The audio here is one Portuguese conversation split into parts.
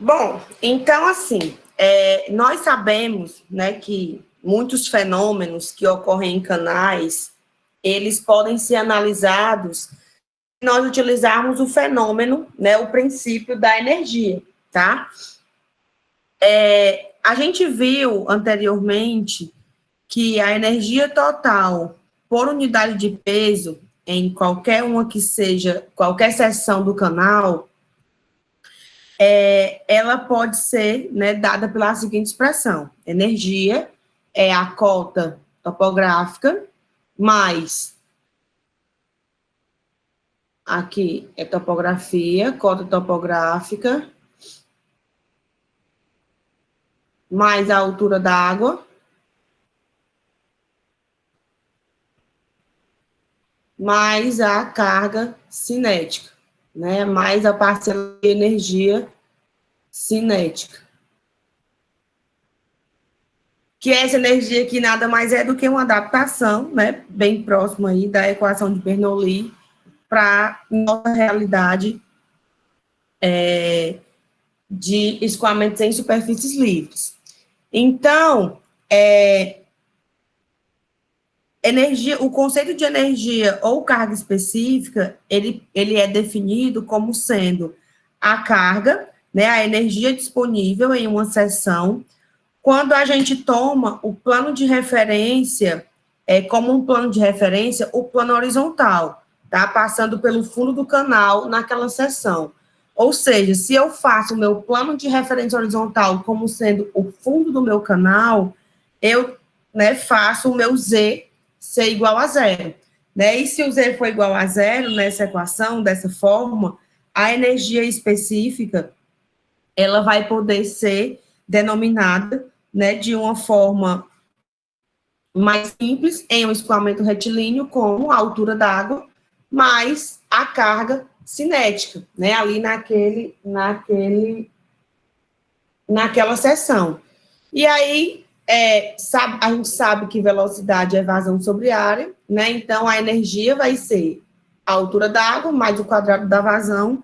Bom, então, assim, nós sabemos, né, que muitos fenômenos que ocorrem em canais, eles podem ser analisados se nós utilizarmos o fenômeno, né, o princípio da energia, tá? A gente viu anteriormente que a energia total por unidade de peso, em qualquer uma que seja, qualquer seção do canal, ela pode ser, né, dada pela seguinte expressão: energia é a cota topográfica mais, aqui é topografia, cota topográfica, mais a altura da água, mais a carga cinética, né, mais a parcela de energia cinética. Que essa energia aqui nada mais é do que uma adaptação, né, bem próximo aí da equação de Bernoulli para nossa realidade de escoamentos em superfícies livres. Então, energia, o conceito de energia ou carga específica, ele é definido como sendo a carga, né, a energia disponível em uma seção, quando a gente toma o plano de referência, como um plano de referência, o plano horizontal, tá? Passando pelo fundo do canal naquela seção. Ou seja, se eu faço o meu plano de referência horizontal como sendo o fundo do meu canal, eu, né, faço o meu Z ser igual a zero. Né? E se o Z for igual a zero nessa equação, dessa forma, a energia específica, ela vai poder ser denominada, né, de uma forma mais simples, em um escoamento retilíneo, como a altura da água, mais a carga cinética, né, ali naquela seção. E aí, a gente sabe que velocidade é vazão sobre área, né, então a energia vai ser a altura da água mais o quadrado da vazão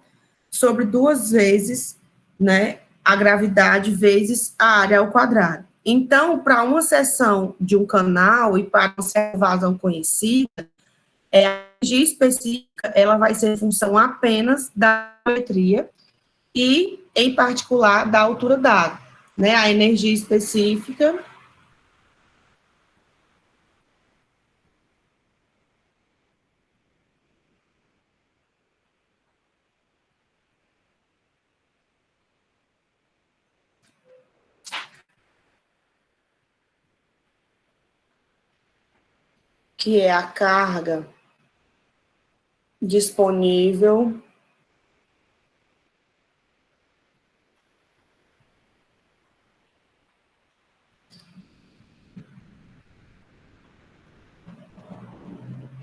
sobre 2 vezes, né, a gravidade vezes a área ao quadrado. Então, para uma seção de um canal e para uma vazão conhecida, a energia específica ela vai ser função apenas da geometria e, em particular, da altura dada. Né? A energia específica que é a carga disponível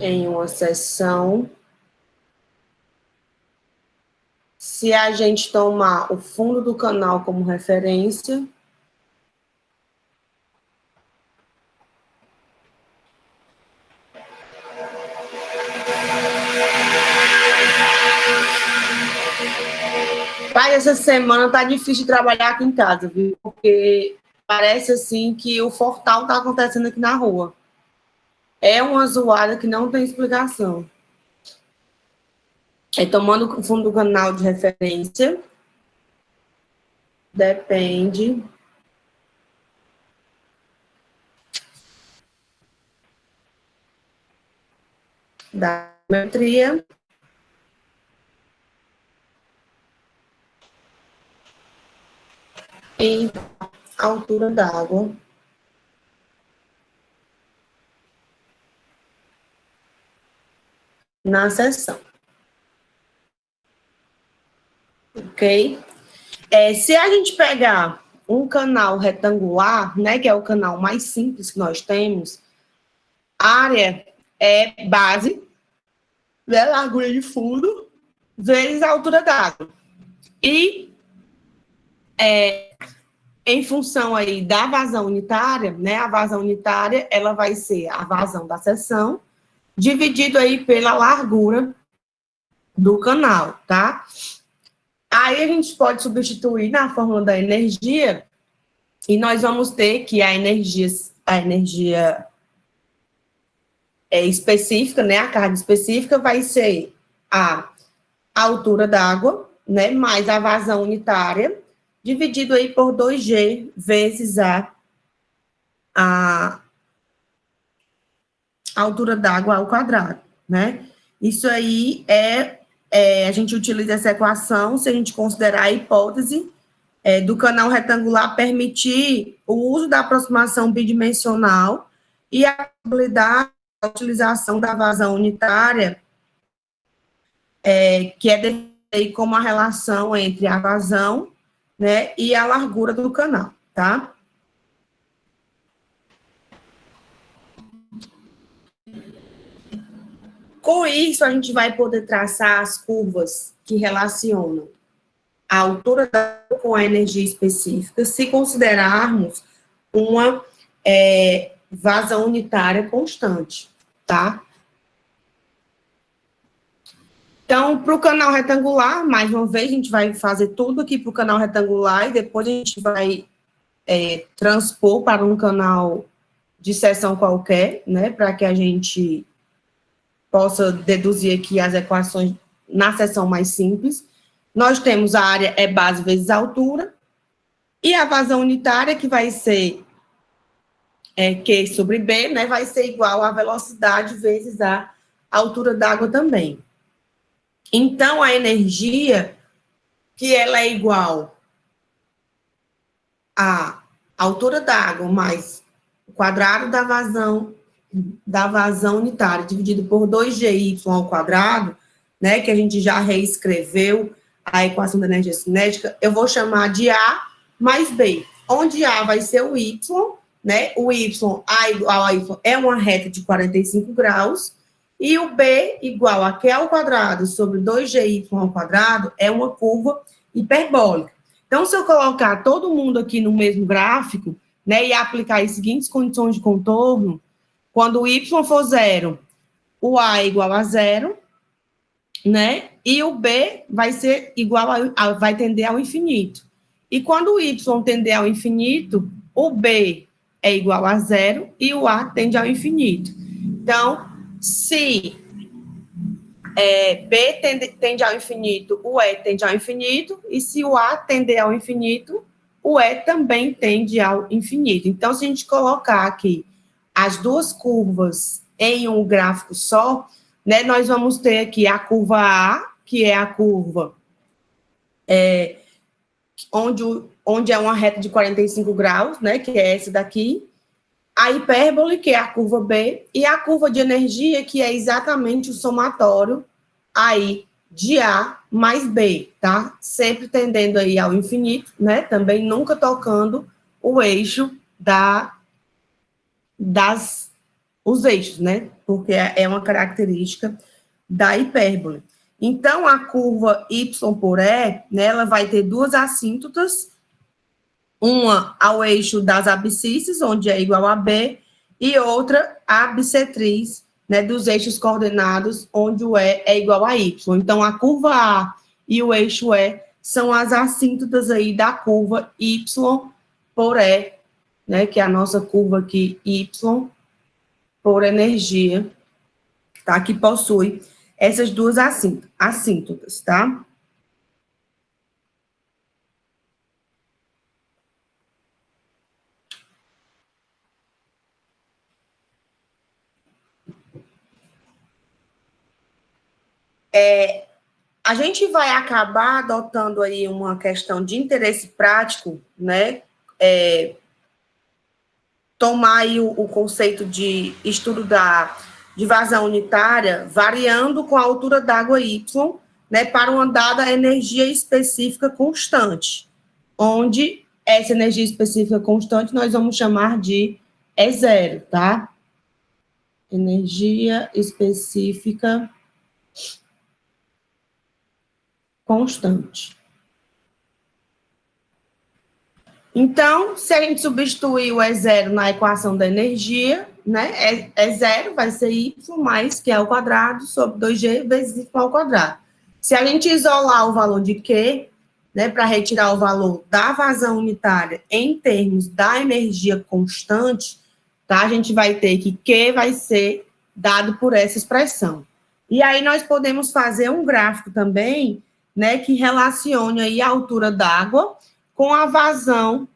em uma seção. Se a gente tomar o fundo do canal como referência, pai, essa semana tá difícil de trabalhar aqui em casa, viu? Porque parece assim que o Fortal tá acontecendo aqui na rua. É uma zoada que não tem explicação. Tomando o fundo do canal de referência, depende da geometria e altura d'água na seção. Ok? Se a gente pegar um canal retangular, né, que é o canal mais simples que nós temos, a área é base, né, largura de fundo, vezes a altura d'água. E em função aí da vazão unitária, né, a vazão unitária, ela vai ser a vazão da seção, dividido aí pela largura do canal, tá? Aí a gente pode substituir na fórmula da energia e nós vamos ter que a energia específica, né, a carga específica vai ser a altura d'água, né, mais a vazão unitária, dividido aí por 2G vezes a altura d'água ao quadrado, né? Isso aí a gente utiliza essa equação se a gente considerar a hipótese do canal retangular permitir o uso da aproximação bidimensional e a probabilidade da utilização da vazão unitária, que é definida como a relação entre a vazão, né, e a largura do canal, tá? Com isso, a gente vai poder traçar as curvas que relacionam a altura com a energia específica, se considerarmos uma vazão unitária constante, tá? Então, para o canal retangular, mais uma vez, a gente vai fazer tudo aqui para o canal retangular e depois a gente vai transpor para um canal de seção qualquer, né, para que a gente possa deduzir aqui as equações na seção mais simples. Nós temos a área base vezes a altura, e a vazão unitária, que vai ser Q sobre B, né, vai ser igual à velocidade vezes a altura d'água também. Então, a energia, que ela é igual à altura d'água mais o quadrado da vazão unitária, dividido por 2GY ao quadrado, né, que a gente já reescreveu a equação da energia cinética, eu vou chamar de A mais B, onde A vai ser o Y, né, o Y, A igual a Y, é uma reta de 45 graus, e o B igual a Q ao quadrado sobre 2GY ao quadrado é uma curva hiperbólica. Então, se eu colocar todo mundo aqui no mesmo gráfico, né, e aplicar as seguintes condições de contorno, quando o Y for zero, o A é igual a zero, né, e o B vai ser igual vai tender ao infinito. E quando o Y tender ao infinito, o B é igual a zero e o A tende ao infinito. Então, se B tende ao infinito, o E tende ao infinito, e se o A tender ao infinito, o E também tende ao infinito. Então, se a gente colocar aqui as duas curvas em um gráfico só, né, nós vamos ter aqui a curva A, que é a curva onde é uma reta de 45 graus, né, que é essa daqui, a hipérbole, que é a curva B, e a curva de energia, que é exatamente o somatório aí de A mais B, tá? Sempre tendendo aí ao infinito, né? Também nunca tocando o eixo os eixos, né? Porque é uma característica da hipérbole. Então, a curva Y por E, né, ela vai ter duas assíntotas, uma ao eixo das abscissas, onde é igual a B, e outra a bissetriz, né, dos eixos coordenados, onde o E é igual a Y. Então, a curva A e o eixo E são as assíntotas aí da curva Y por E, né, que é a nossa curva aqui, Y por energia, tá, que possui essas duas assíntotas, tá? A gente vai acabar adotando aí uma questão de interesse prático, né? Tomar aí o conceito de estudo de vazão unitária, variando com a altura d'água Y, né, para uma dada energia específica constante, onde essa energia específica constante nós vamos chamar de E0, tá? Energia específica constante. Então, se a gente substituir o E0 na equação da energia, né, E0 vai ser Y mais Q ao quadrado sobre 2G vezes Y ao quadrado. Se a gente isolar o valor de Q, né, para retirar o valor da vazão unitária em termos da energia constante, tá? A gente vai ter que Q vai ser dado por essa expressão. E aí nós podemos fazer um gráfico também, né, que relacione aí a altura d'água com a vazão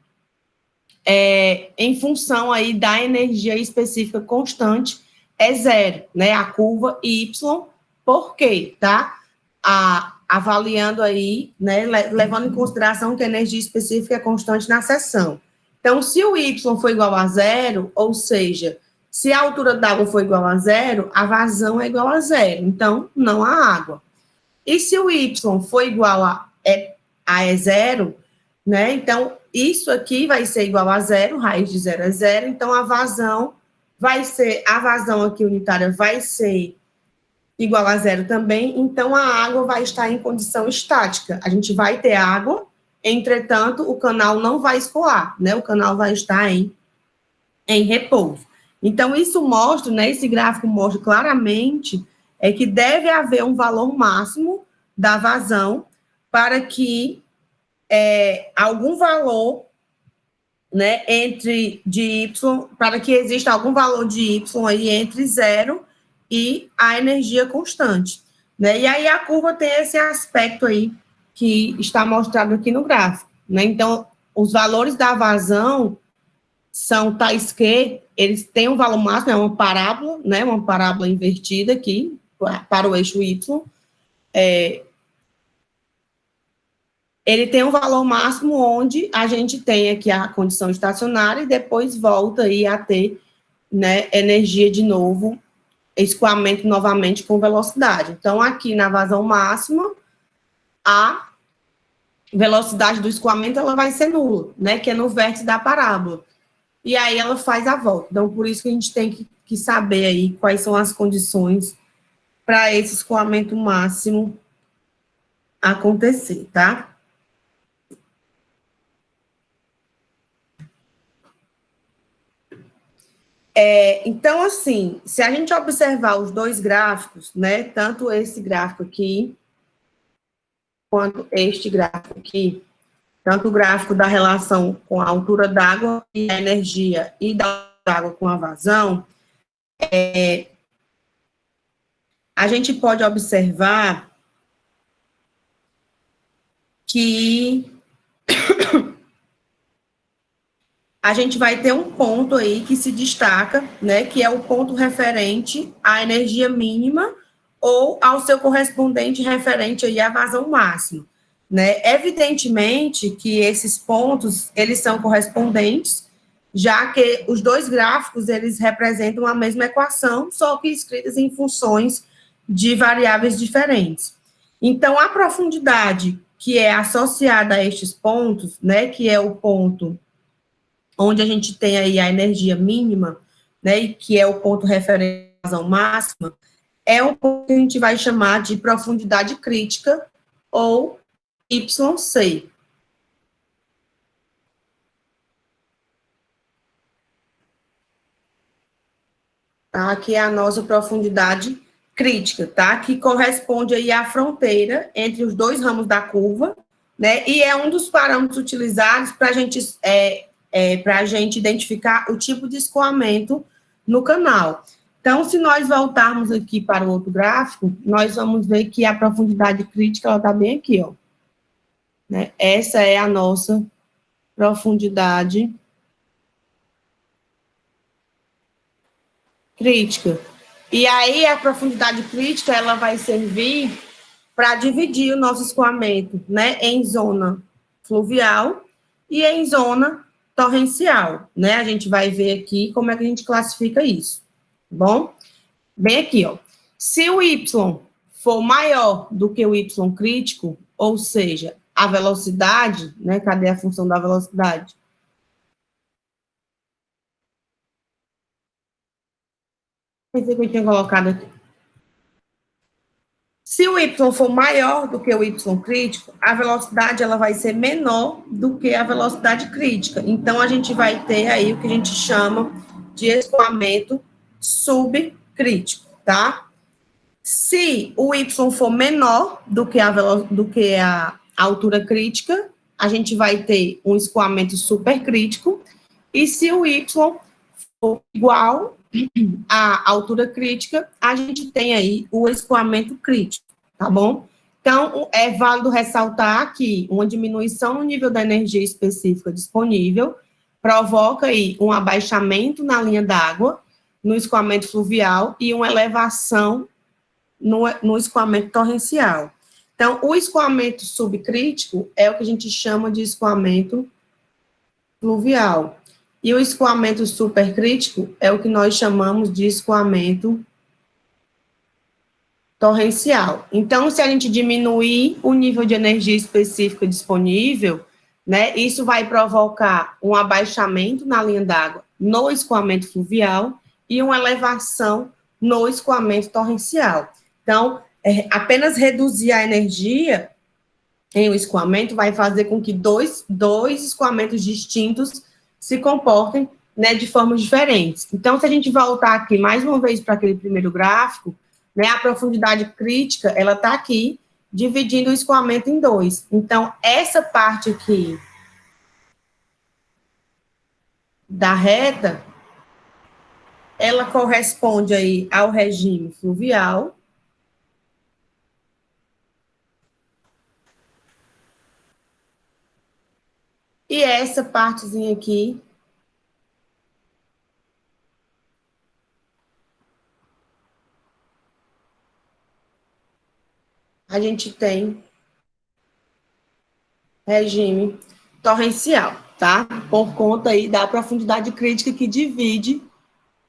em função aí da energia específica constante é zero, né? A curva Y, por quê, tá? Avaliando aí, né, levando em consideração que a energia específica é constante na seção. Então, se o Y for igual a zero, ou seja, se a altura d'água for igual a zero, a vazão é igual a zero, então não há água. E se o Y for igual a zero, né, então isso aqui vai ser igual a zero, raiz de zero é zero, então a vazão aqui unitária vai ser igual a zero também, então a água vai estar em condição estática. A gente vai ter água, entretanto, o canal não vai escoar, né? O canal vai estar em repouso. Então, isso mostra, né? Esse gráfico mostra claramente que deve haver um valor máximo da vazão para que algum valor, né, para que exista algum valor de Y aí entre zero e a energia constante, né? E aí a curva tem esse aspecto aí que está mostrado aqui no gráfico, né? Então, os valores da vazão são tais que eles têm um valor máximo, é uma parábola, né? Uma parábola invertida aqui para o eixo Y. Ele tem um valor máximo onde a gente tem aqui a condição estacionária e depois volta aí a ter, né, energia de novo, escoamento novamente com velocidade. Então, aqui na vazão máxima, a velocidade do escoamento ela vai ser nula, né, que é no vértice da parábola. E aí ela faz a volta. Então, por isso que a gente tem que saber aí quais são as condições para esse escoamento máximo acontecer, tá? Então, assim, se a gente observar os dois gráficos, né, tanto esse gráfico aqui, quanto este gráfico aqui, tanto o gráfico da relação com a altura d'água e a energia e da água com a vazão, a gente pode observar que a gente vai ter um ponto aí que se destaca, né, que é o ponto referente à energia mínima ou ao seu correspondente referente aí à vazão máxima, né? Evidentemente que esses pontos, eles são correspondentes, já que os dois gráficos, eles representam a mesma equação, só que escritas em funções de variáveis diferentes. Então, a profundidade que é associada a estes pontos, né, que é o ponto onde a gente tem aí a energia mínima, né, e que é o ponto referente à vazão máxima, é um ponto que a gente vai chamar de profundidade crítica, ou YC. Tá? Aqui é a nossa profundidade crítica, tá? Que corresponde aí à fronteira entre os dois ramos da curva, né? E é um dos parâmetros utilizados para a gente identificar o tipo de escoamento no canal. Então, se nós voltarmos aqui para o outro gráfico, nós vamos ver que a profundidade crítica, ela está bem aqui, ó. Né? Essa é a nossa profundidade crítica. E aí, a profundidade crítica, ela vai servir para dividir o nosso escoamento, né, em zona fluvial e em zona torrencial, né? A gente vai ver aqui como é que a gente classifica isso, tá bom? Bem aqui, ó. Se o Y for maior do que o Y crítico, ou seja, a velocidade, né? Cadê a função da velocidade? Pensei que eu tinha colocado aqui. Se o Y for maior do que o Y crítico, a velocidade ela vai ser menor do que a velocidade crítica. Então, a gente vai ter aí o que a gente chama de escoamento subcrítico, tá? Se o Y for menor do que altura crítica, a gente vai ter um escoamento supercrítico, e se o Y for igual à altura crítica, a gente tem aí o escoamento crítico, tá bom? Então, é válido ressaltar que uma diminuição no nível da energia específica disponível provoca aí um abaixamento na linha d'água, no escoamento fluvial, e uma elevação no escoamento torrencial. Então, o escoamento subcrítico é o que a gente chama de escoamento fluvial. E o escoamento supercrítico é o que nós chamamos de escoamento torrencial. Então, se a gente diminuir o nível de energia específica disponível, né, isso vai provocar um abaixamento na linha d'água no escoamento fluvial e uma elevação no escoamento torrencial. Então, apenas reduzir a energia em um escoamento vai fazer com que dois escoamentos distintos se comportem, né, de formas diferentes. Então, se a gente voltar aqui mais uma vez para aquele primeiro gráfico, né, a profundidade crítica, ela está aqui, dividindo o escoamento em dois. Então, essa parte aqui da reta, ela corresponde aí ao regime fluvial. E essa partezinha aqui a gente tem regime torrencial, tá? Por conta aí da profundidade crítica que divide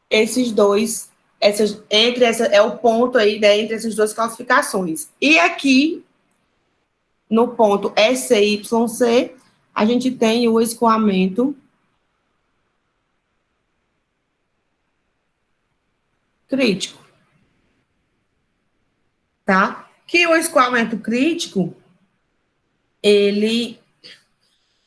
esses dois, é o ponto aí, né, entre essas duas classificações. E aqui, no ponto SYC, a gente tem o escoamento crítico, tá? Que o escoamento crítico, ele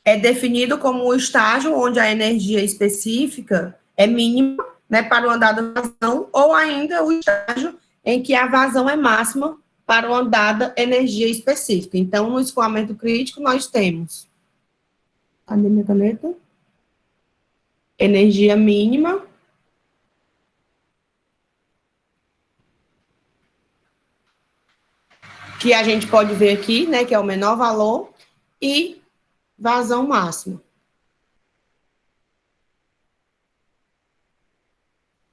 é definido como o estágio onde a energia específica é mínima, né, para o andar da vazão, ou ainda o estágio em que a vazão é máxima para uma dada energia específica. Então, no escoamento crítico, nós temos, cadê minha caneta? Energia mínima, que a gente pode ver aqui, né, que é o menor valor, e vazão máxima,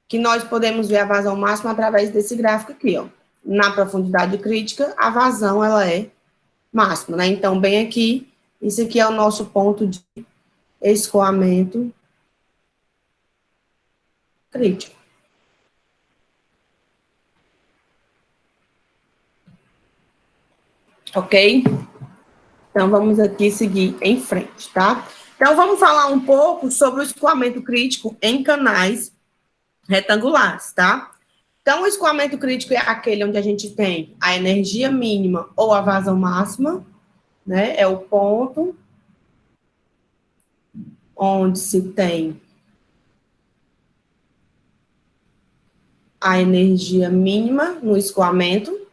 que nós podemos ver a vazão máxima através desse gráfico aqui, ó. Na profundidade crítica, a vazão, ela é máxima, né? Então, bem aqui, isso aqui é o nosso ponto de escoamento crítico. Ok? Então, vamos aqui seguir em frente, tá? Então, vamos falar um pouco sobre o escoamento crítico em canais retangulares, tá? Então, o escoamento crítico é aquele onde a gente tem a energia mínima ou a vazão máxima, né? É o ponto onde se tem a energia mínima no escoamento.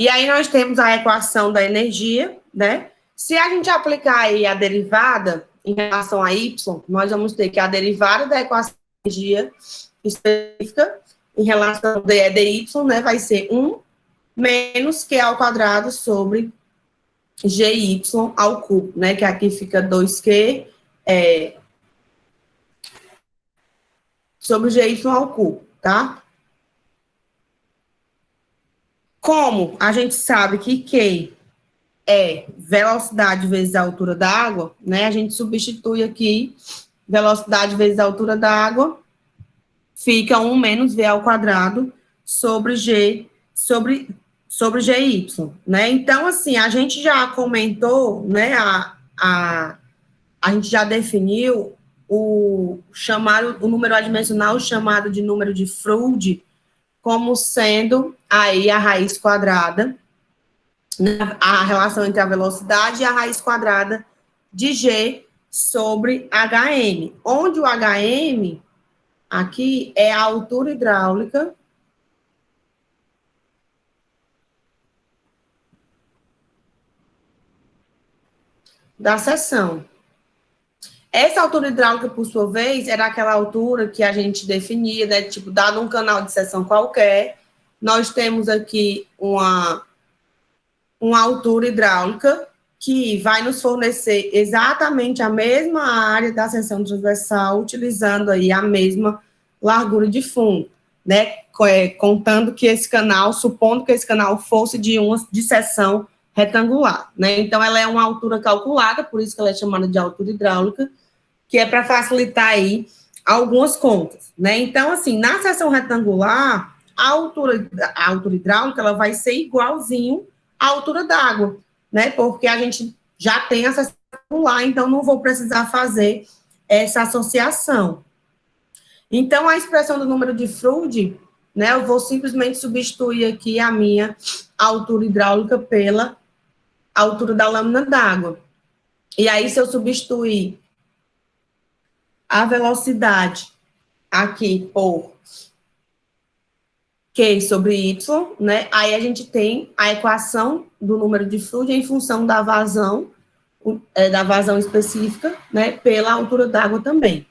E aí nós temos a equação da energia, né? Se a gente aplicar aí a derivada em relação a y, nós vamos ter que a derivada da equação da energia específica em relação a dy, né, vai ser 1 menos q ao quadrado sobre gy ao cubo, né? Que aqui fica 2q sobre gy ao cubo, tá? Como a gente sabe que Q é velocidade vezes a altura da água, né? A gente substitui aqui velocidade vezes a altura da água, fica 1 menos V ao quadrado sobre G, sobre GY, né? Então, assim, a gente já comentou, né? A gente já definiu o número adimensional chamado de número de Froude como sendo aí a raiz quadrada, né, a relação entre a velocidade e a raiz quadrada de G sobre HM, onde o HM, aqui, é a altura hidráulica da seção. Essa altura hidráulica, por sua vez, era aquela altura que a gente definia, né? Tipo, dado um canal de seção qualquer, nós temos aqui uma altura hidráulica que vai nos fornecer exatamente a mesma área da seção transversal, utilizando aí a mesma largura de fundo, né? Contando que esse canal, supondo que esse canal fosse de seção retangular, né? Então, ela é uma altura calculada, por isso que ela é chamada de altura hidráulica, que é para facilitar aí algumas contas, né? Então, assim, na seção retangular, a altura hidráulica, ela vai ser igualzinho à altura d'água, né? Porque a gente já tem a seção retangular, então não vou precisar fazer essa associação. Então, a expressão do número de Froude, né? Eu vou simplesmente substituir aqui a minha altura hidráulica pela altura da lâmina d'água. E aí, se eu substituir a velocidade aqui por Q sobre Y, né? Aí a gente tem a equação do número de Froude em função da vazão específica, né? Pela altura d'água também.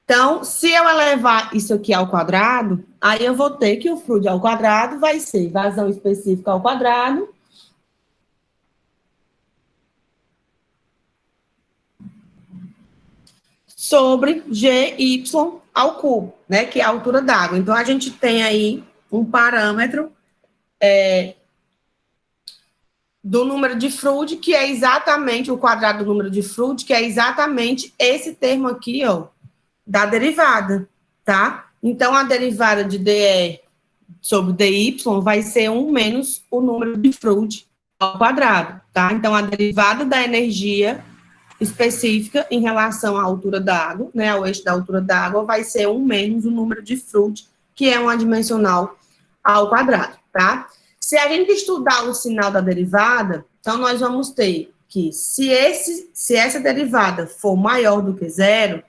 Então, se eu elevar isso aqui ao quadrado, aí eu vou ter que o Froude ao quadrado vai ser vazão específica ao quadrado sobre GY ao cubo, né, que é a altura d'água. Então, a gente tem aí um parâmetro do número de Froude, que é exatamente o quadrado do número de Froude, que é exatamente esse termo aqui, ó, da derivada, tá? Então, a derivada de dE sobre dy vai ser 1 menos o número de Froude ao quadrado, tá? Então, a derivada da energia específica em relação à altura da água, né, ao eixo da altura da água, vai ser 1 menos o número de Froude, que é uma dimensional ao quadrado, tá? Se a gente estudar o sinal da derivada, então nós vamos ter que, se essa derivada for maior do que zero,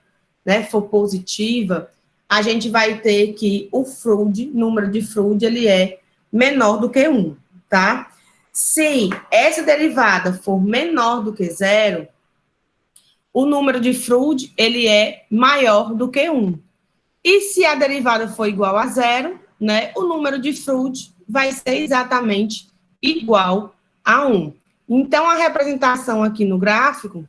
né, for positiva, a gente vai ter que o Froude, número de Froude, ele é menor do que 1, tá? Se essa derivada for menor do que zero, o número de Froude, ele é maior do que 1. E se a derivada for igual a zero, né, o número de Froude vai ser exatamente igual a 1. Então, a representação aqui no gráfico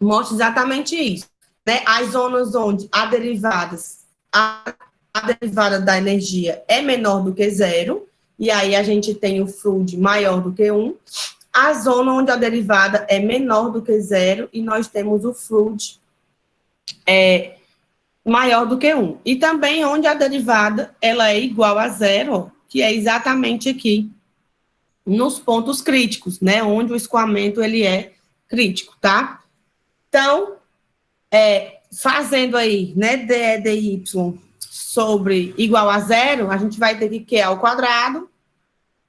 mostra exatamente isso, né? As zonas onde a derivada da energia é menor do que zero, e aí a gente tem o Froude maior do que 1, a zona onde a derivada é menor do que zero, e nós temos o Froude maior do que 1. E também onde a derivada ela é igual a zero, que é exatamente aqui, nos pontos críticos, né? Onde o escoamento ele é crítico, tá? Então, fazendo aí, né, dE dy sobre igual a zero, a gente vai ter que Q ao quadrado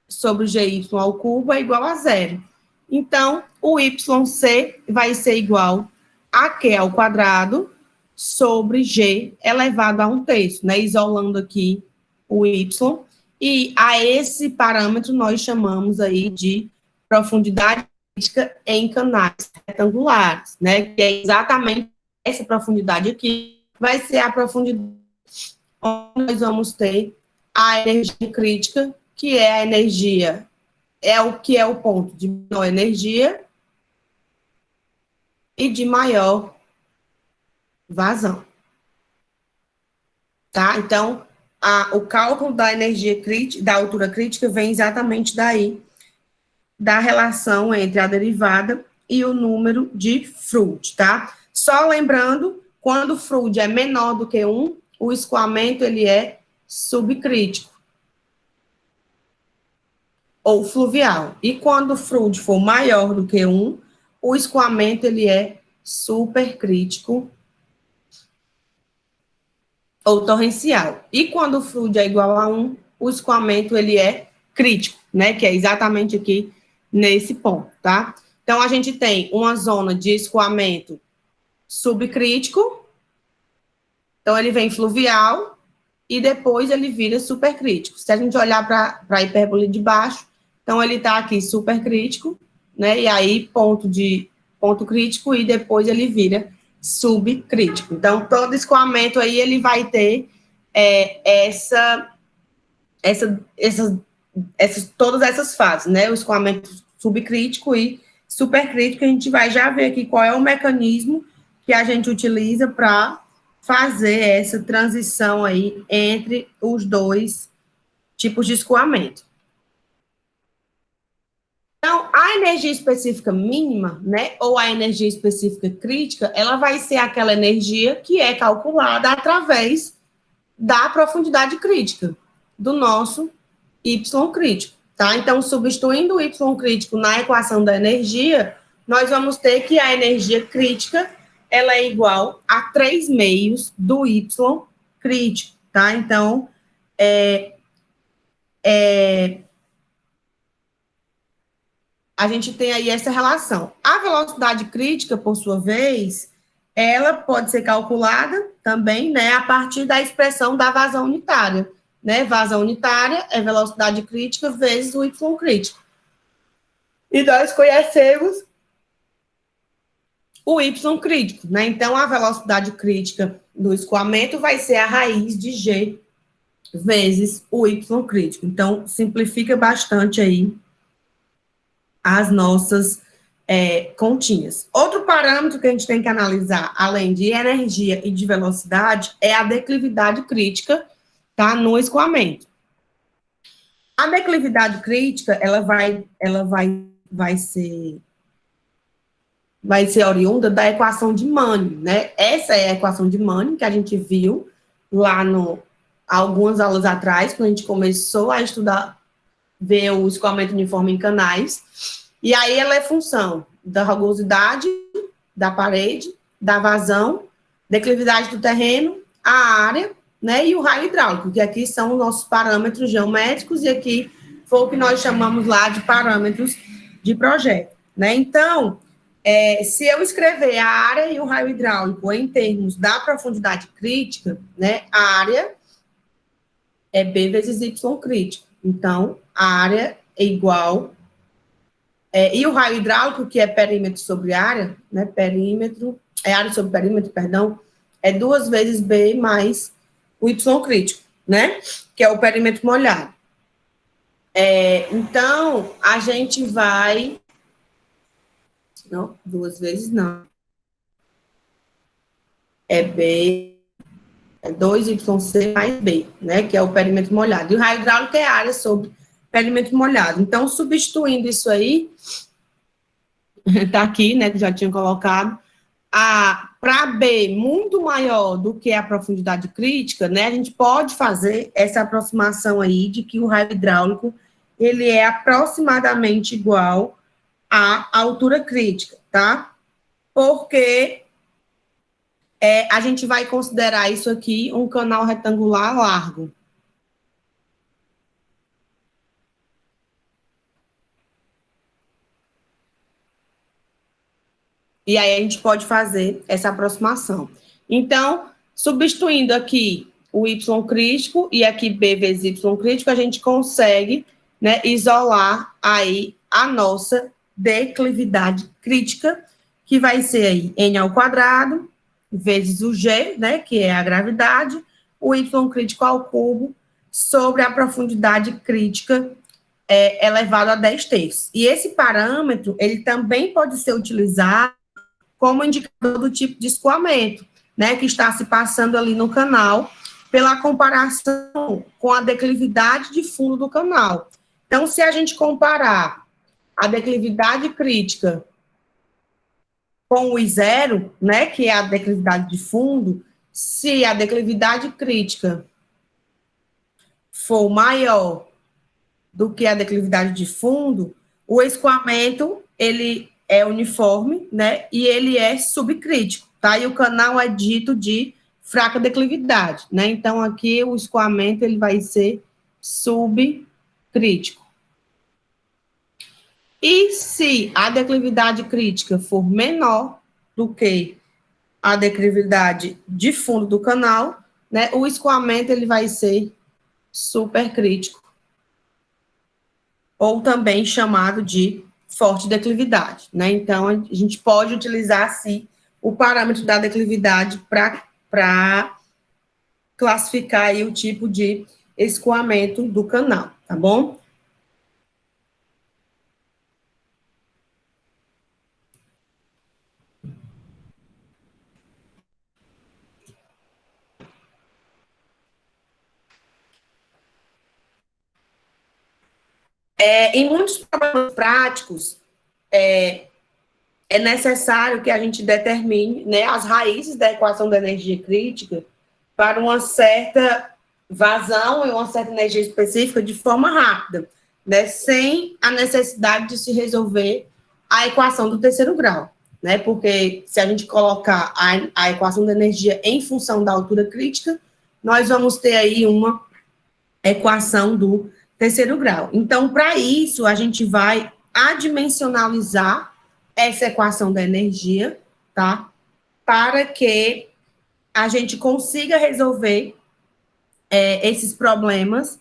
sobre gy ao cubo é igual a zero. Então, o YC vai ser igual a Q ao quadrado sobre G elevado a 1/3, né? Isolando aqui o Y. E a esse parâmetro nós chamamos aí de profundidade crítica em canais retangulares, né? Que é exatamente essa profundidade aqui, vai ser a profundidade onde nós vamos ter a energia crítica, que é a energia, é o ponto de menor energia e de maior vazão. Tá? Então, o cálculo da energia crítica, da altura crítica, vem exatamente daí, da relação entre a derivada e o número de Froude, tá? Só lembrando, quando o Froude é menor do que 1, o escoamento, ele é subcrítico, ou fluvial. E quando o Froude for maior do que 1, o escoamento, ele é supercrítico, ou torrencial. E quando o Froude é igual a 1, o escoamento, ele é crítico, né? Que é exatamente aqui nesse ponto, tá? Então, a gente tem uma zona de escoamento subcrítico, então ele vem fluvial, e depois ele vira supercrítico. Se a gente olhar para a hipérbole de baixo, então ele está aqui supercrítico, né? E aí ponto crítico, e depois ele vira subcrítico. Então, todo escoamento aí ele vai ter todas essas fases, né? O escoamento subcrítico e supercrítico. A gente vai já ver aqui qual é o mecanismo que a gente utiliza para fazer essa transição aí entre os dois tipos de escoamento. Então, a energia específica mínima, né, ou a energia específica crítica, ela vai ser aquela energia que é calculada através da profundidade crítica do nosso Y crítico, tá? Então, substituindo o Y crítico na equação da energia, nós vamos ter que a energia crítica, ela é igual a 3/2 do Y crítico, tá? Então, a gente tem aí essa relação. A velocidade crítica, por sua vez, ela pode ser calculada também, né, a partir da expressão da vazão unitária, né? Vazão unitária é velocidade crítica vezes o Y crítico. E nós conhecemos o Y crítico, né? Então, a velocidade crítica do escoamento vai ser a raiz de G vezes o Y crítico. Então, simplifica bastante aí as nossas continhas. Outro parâmetro que a gente tem que analisar, além de energia e de velocidade, é a declividade crítica, tá? No escoamento. A declividade crítica, ela vai ser oriunda da equação de Manning, né? Essa é a equação de Manning que a gente viu lá algumas aulas atrás, quando a gente começou a estudar, ver o escoamento uniforme em canais. E aí ela é função da rugosidade da parede, da vazão, declividade do terreno, a área, né, e o raio hidráulico, que aqui são os nossos parâmetros geométricos, e aqui foi o que nós chamamos lá de parâmetros de projeto, né? Então, se eu escrever a área e o raio hidráulico em termos da profundidade crítica, né, a área é B vezes Y crítico. Então, a área é igual... e o raio hidráulico, que é perímetro sobre área, né, área sobre perímetro, perdão, é 2 vezes B mais o Y crítico, né, que é o perímetro molhado. Então, a gente vai... Não, 2 vezes não. É B, é 2YC mais B, né, que é o perímetro molhado. E o raio hidráulico é a área sobre perímetro molhado. Então, substituindo isso aí, tá aqui, né, que já tinha colocado, para B muito maior do que a profundidade crítica, né, a gente pode fazer essa aproximação aí de que o raio hidráulico, ele é aproximadamente igual à altura crítica, tá? Porque a gente vai considerar isso aqui um canal retangular largo. E aí a gente pode fazer essa aproximação. Então, substituindo aqui o Y crítico e aqui B vezes Y crítico, a gente consegue, né, isolar aí a nossa declividade crítica, que vai ser aí N ao quadrado, vezes o G, né, que é a gravidade, o Y crítico ao cubo, sobre a profundidade crítica elevado a 10 terços. E esse parâmetro, ele também pode ser utilizado como indicador do tipo de escoamento, né, que está se passando ali no canal, pela comparação com a declividade de fundo do canal. Então, se a gente comparar a declividade crítica com o I0, né, que é a declividade de fundo, se a declividade crítica for maior do que a declividade de fundo, o escoamento, ele é uniforme, né, e ele é subcrítico, tá? E o canal é dito de fraca declividade, né? Então, aqui o escoamento, ele vai ser subcrítico. E se a declividade crítica for menor do que a declividade de fundo do canal, né, o escoamento ele vai ser supercrítico, ou também chamado de forte declividade, né? Então, a gente pode utilizar, assim, o parâmetro da declividade para classificar aí o tipo de escoamento do canal, tá bom? Em muitos problemas práticos, é necessário que a gente determine, né, as raízes da equação da energia crítica para uma certa vazão e uma certa energia específica de forma rápida, né, sem a necessidade de se resolver a equação do terceiro grau, né, porque se a gente colocar a equação da energia em função da altura crítica, nós vamos ter aí uma equação do terceiro grau. Então, para isso, a gente vai adimensionalizar essa equação da energia, tá? Para que a gente consiga resolver esses problemas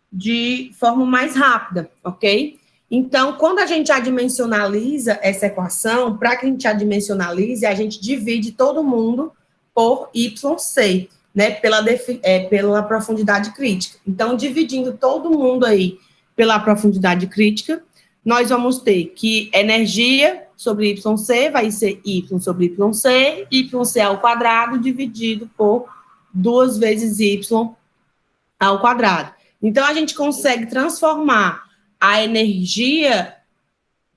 de forma mais rápida, ok? Então, quando a gente adimensionaliza essa equação, para que a gente adimensionalize, a gente divide todo mundo por YC, né, pela profundidade crítica. Então, dividindo todo mundo aí pela profundidade crítica, nós vamos ter que energia sobre YC vai ser Y sobre YC, YC ao quadrado dividido por 2 vezes Y ao quadrado. Então, a gente consegue transformar a energia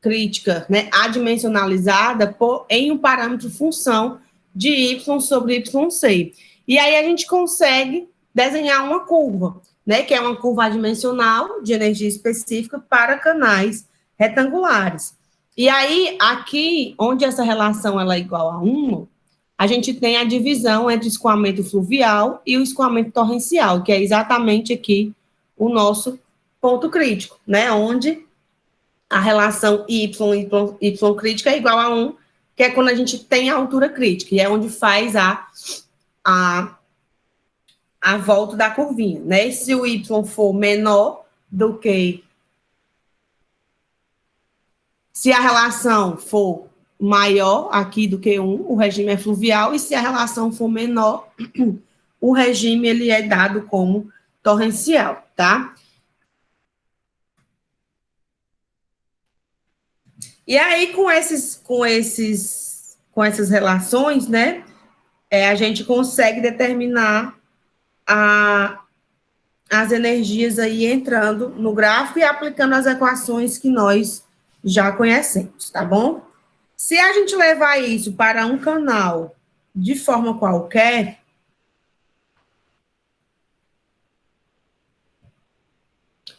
crítica, né, adimensionalizada em um parâmetro função de Y sobre YC. E aí a gente consegue desenhar uma curva, né, que é uma curva adimensional de energia específica para canais retangulares. E aí, aqui, onde essa relação ela é igual a 1, a gente tem a divisão entre o escoamento fluvial e o escoamento torrencial, que é exatamente aqui o nosso ponto crítico, né, onde a relação y crítica é igual a 1, que é quando a gente tem a altura crítica, e é onde faz a, a volta da curvinha, né? E se o y for menor do que... Se a relação for maior aqui do que 1, o regime é fluvial, e se a relação for menor, o regime ele é dado como torrencial, tá? E aí, com essas relações, né, a gente consegue determinar as energias aí entrando no gráfico e aplicando as equações que nós já conhecemos, tá bom? Se a gente levar isso para um canal de forma qualquer,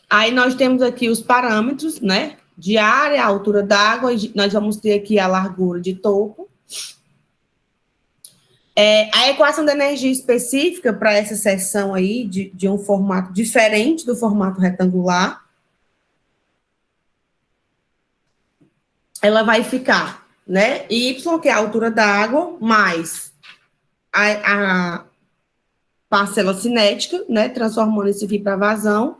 aí nós temos aqui os parâmetros, né? De área, altura d'água, nós vamos ter aqui a largura de topo. A equação da energia específica para essa seção aí, de um formato diferente do formato retangular, ela vai ficar, né? Y, que é a altura da água, mais a parcela cinética, né? Transformando isso aqui para vazão.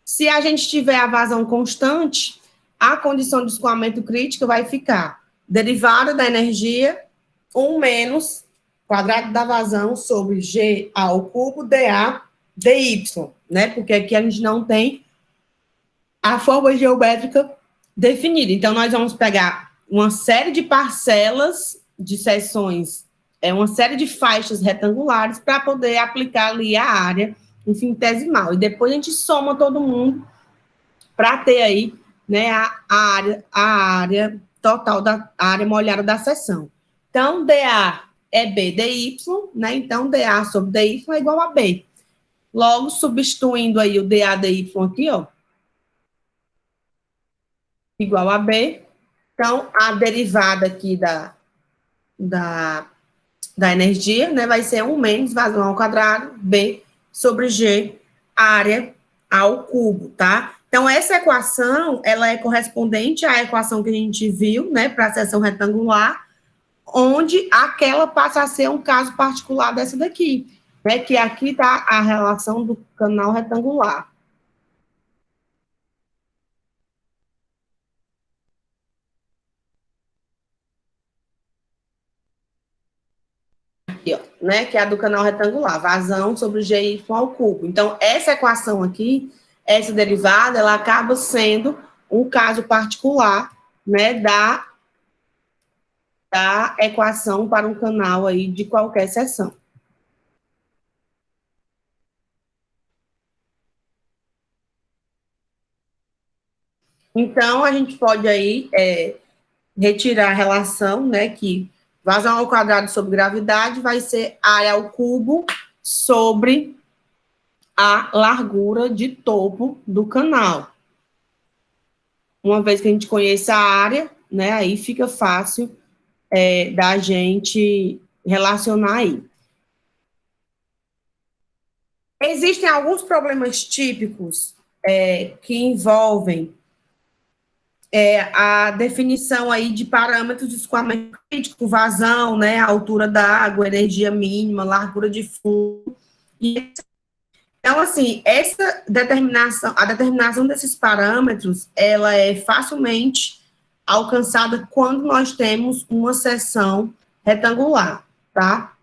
Se a gente tiver a vazão constante, a condição de escoamento crítica vai ficar derivada da energia 1 menos quadrado da vazão sobre G ao cubo dA dy, né? Porque aqui a gente não tem a forma geométrica definida. Então, nós vamos pegar uma série de parcelas de seções, uma série de faixas retangulares para poder aplicar ali a área infinitesimal. E depois a gente soma todo mundo para ter aí, né, a área total da área molhada da seção. Então, dA é B dy, né? Então, dA sobre dy é igual a B. Logo, substituindo aí o dA dy aqui, ó, igual a B. Então, a derivada aqui da, da energia, né, vai ser 1 menos vazão ao quadrado, B sobre G, área ao cubo, tá? Então, essa equação, ela é correspondente à equação que a gente viu, né, para a seção retangular, onde aquela passa a ser um caso particular dessa daqui, né, que aqui está a relação do canal retangular. Aqui, ó, né, que é a do canal retangular, vazão sobre GY ao cubo. Então, essa equação aqui, essa derivada, ela acaba sendo um caso particular, né, da equação para um canal aí de qualquer seção. Então, a gente pode aí retirar a relação, né, que vazão ao quadrado sobre gravidade vai ser área ao cubo sobre a largura de topo do canal. Uma vez que a gente conhece a área, né, aí fica fácil da gente relacionar aí. Existem alguns problemas típicos que envolvem a definição aí de parâmetros de escoamento crítico, vazão, né, a altura da água, energia mínima, largura de fundo. Então, assim, essa determinação, a determinação desses parâmetros, ela é facilmente alcançada quando nós temos uma seção retangular, tá?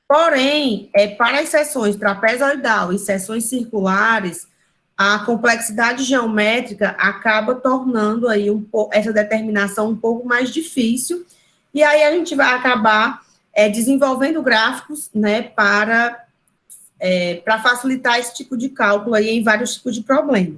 Porém, para as seções trapezoidal e seções circulares, a complexidade geométrica acaba tornando aí essa determinação um pouco mais difícil, e aí a gente vai acabar desenvolvendo gráficos, né, para facilitar esse tipo de cálculo aí em vários tipos de problema.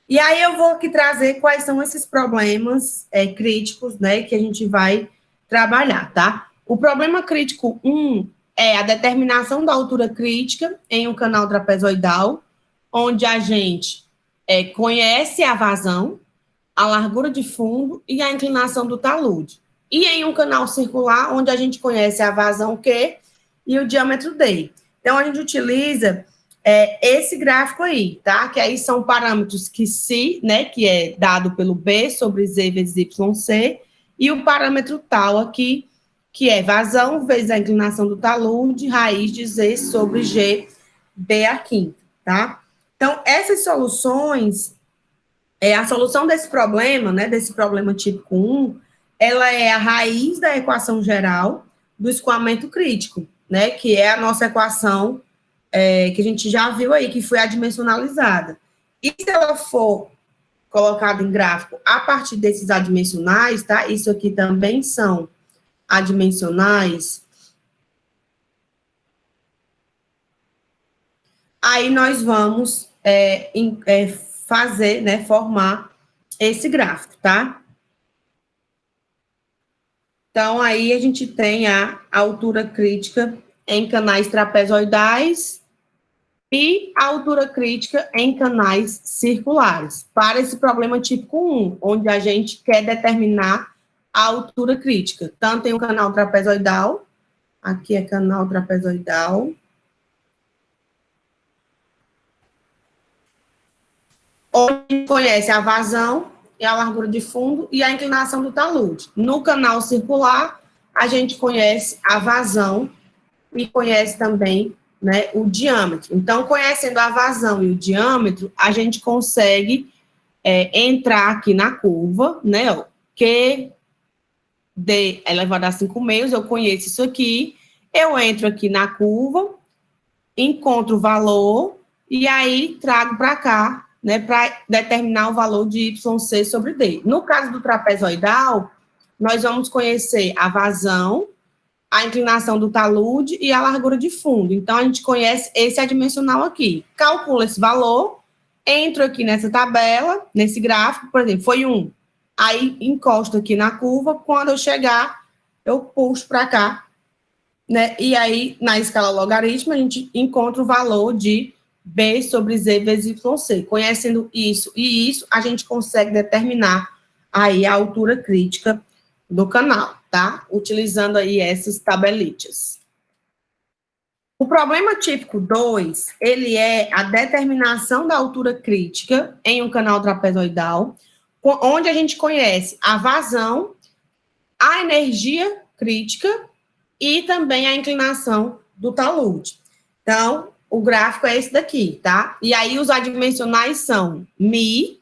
E aí eu vou aqui trazer quais são esses problemas críticos, né, que a gente vai trabalhar, tá? O problema crítico 1 é a determinação da altura crítica em um canal trapezoidal, onde a gente conhece a vazão, a largura de fundo e a inclinação do talude. E em um canal circular, onde a gente conhece a vazão Q e o diâmetro D. Então, a gente utiliza esse gráfico aí, tá? Que aí são parâmetros que si, né, que é dado pelo B sobre Z vezes YC, e o parâmetro tal aqui, que é vazão vezes a inclinação do talude, raiz de Z sobre G, B a quinta, tá? Então, essas soluções, a solução desse problema, né, desse problema típico 1, ela é a raiz da equação geral do escoamento crítico, né, que é a nossa equação que a gente já viu aí, que foi adimensionalizada. E se ela for colocada em gráfico a partir desses adimensionais, tá? Isso aqui também são adimensionais. Aí nós vamos fazer, né, formar esse gráfico, tá? Então, aí a gente tem a altura crítica em canais trapezoidais e a altura crítica em canais circulares, para esse problema típico 1, onde a gente quer determinar a altura crítica, tanto em um canal trapezoidal, aqui é canal trapezoidal, onde a gente conhece a vazão e a largura de fundo e a inclinação do talude. No canal circular, a gente conhece a vazão e conhece também, né, o diâmetro. Então, conhecendo a vazão e o diâmetro, a gente consegue entrar aqui na curva, né, ó, Q D elevado a 5 meios, eu conheço isso aqui, eu entro aqui na curva, encontro o valor, e aí trago para cá, né, para determinar o valor de YC sobre D. No caso do trapezoidal, nós vamos conhecer a vazão, a inclinação do talude e a largura de fundo. Então, a gente conhece esse adimensional aqui. Calcula esse valor, entro aqui nessa tabela, nesse gráfico, por exemplo, foi 1. Aí, encosto aqui na curva, quando eu chegar, eu puxo para cá, né? E aí, na escala logarítmica, a gente encontra o valor de B sobre Z vezes YC. Conhecendo isso e isso, a gente consegue determinar aí a altura crítica do canal, tá? Utilizando aí essas tabelitas. O problema típico 2, ele é a determinação da altura crítica em um canal trapezoidal, onde a gente conhece a vazão, a energia crítica e também a inclinação do talude. Então, o gráfico é esse daqui, tá? E aí, os adimensionais são Mi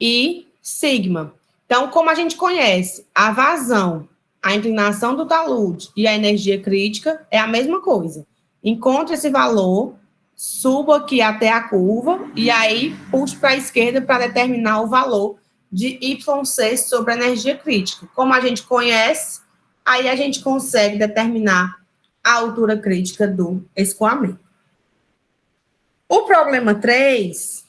e Sigma. Então, como a gente conhece a vazão, a inclinação do talude e a energia crítica, é a mesma coisa. Encontre esse valor, suba aqui até a curva e aí puxe para a esquerda para determinar o valor de YC sobre a energia crítica. Como a gente conhece, aí a gente consegue determinar a altura crítica do escoamento. O problema 3,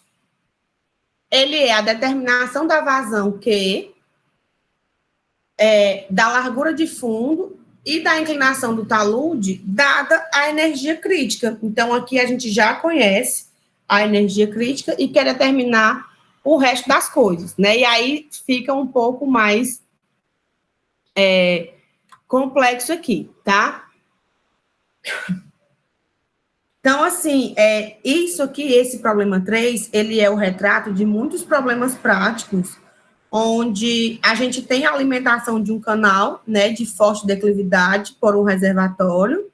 ele é a determinação da vazão Q, da largura de fundo e da inclinação do talude, dada a energia crítica. Então, aqui a gente já conhece a energia crítica e quer determinar o resto das coisas, né? E aí fica um pouco mais complexo aqui, tá? Então, assim, isso aqui, esse problema 3, ele é o retrato de muitos problemas práticos, onde a gente tem a alimentação de um canal, né, de forte declividade por um reservatório,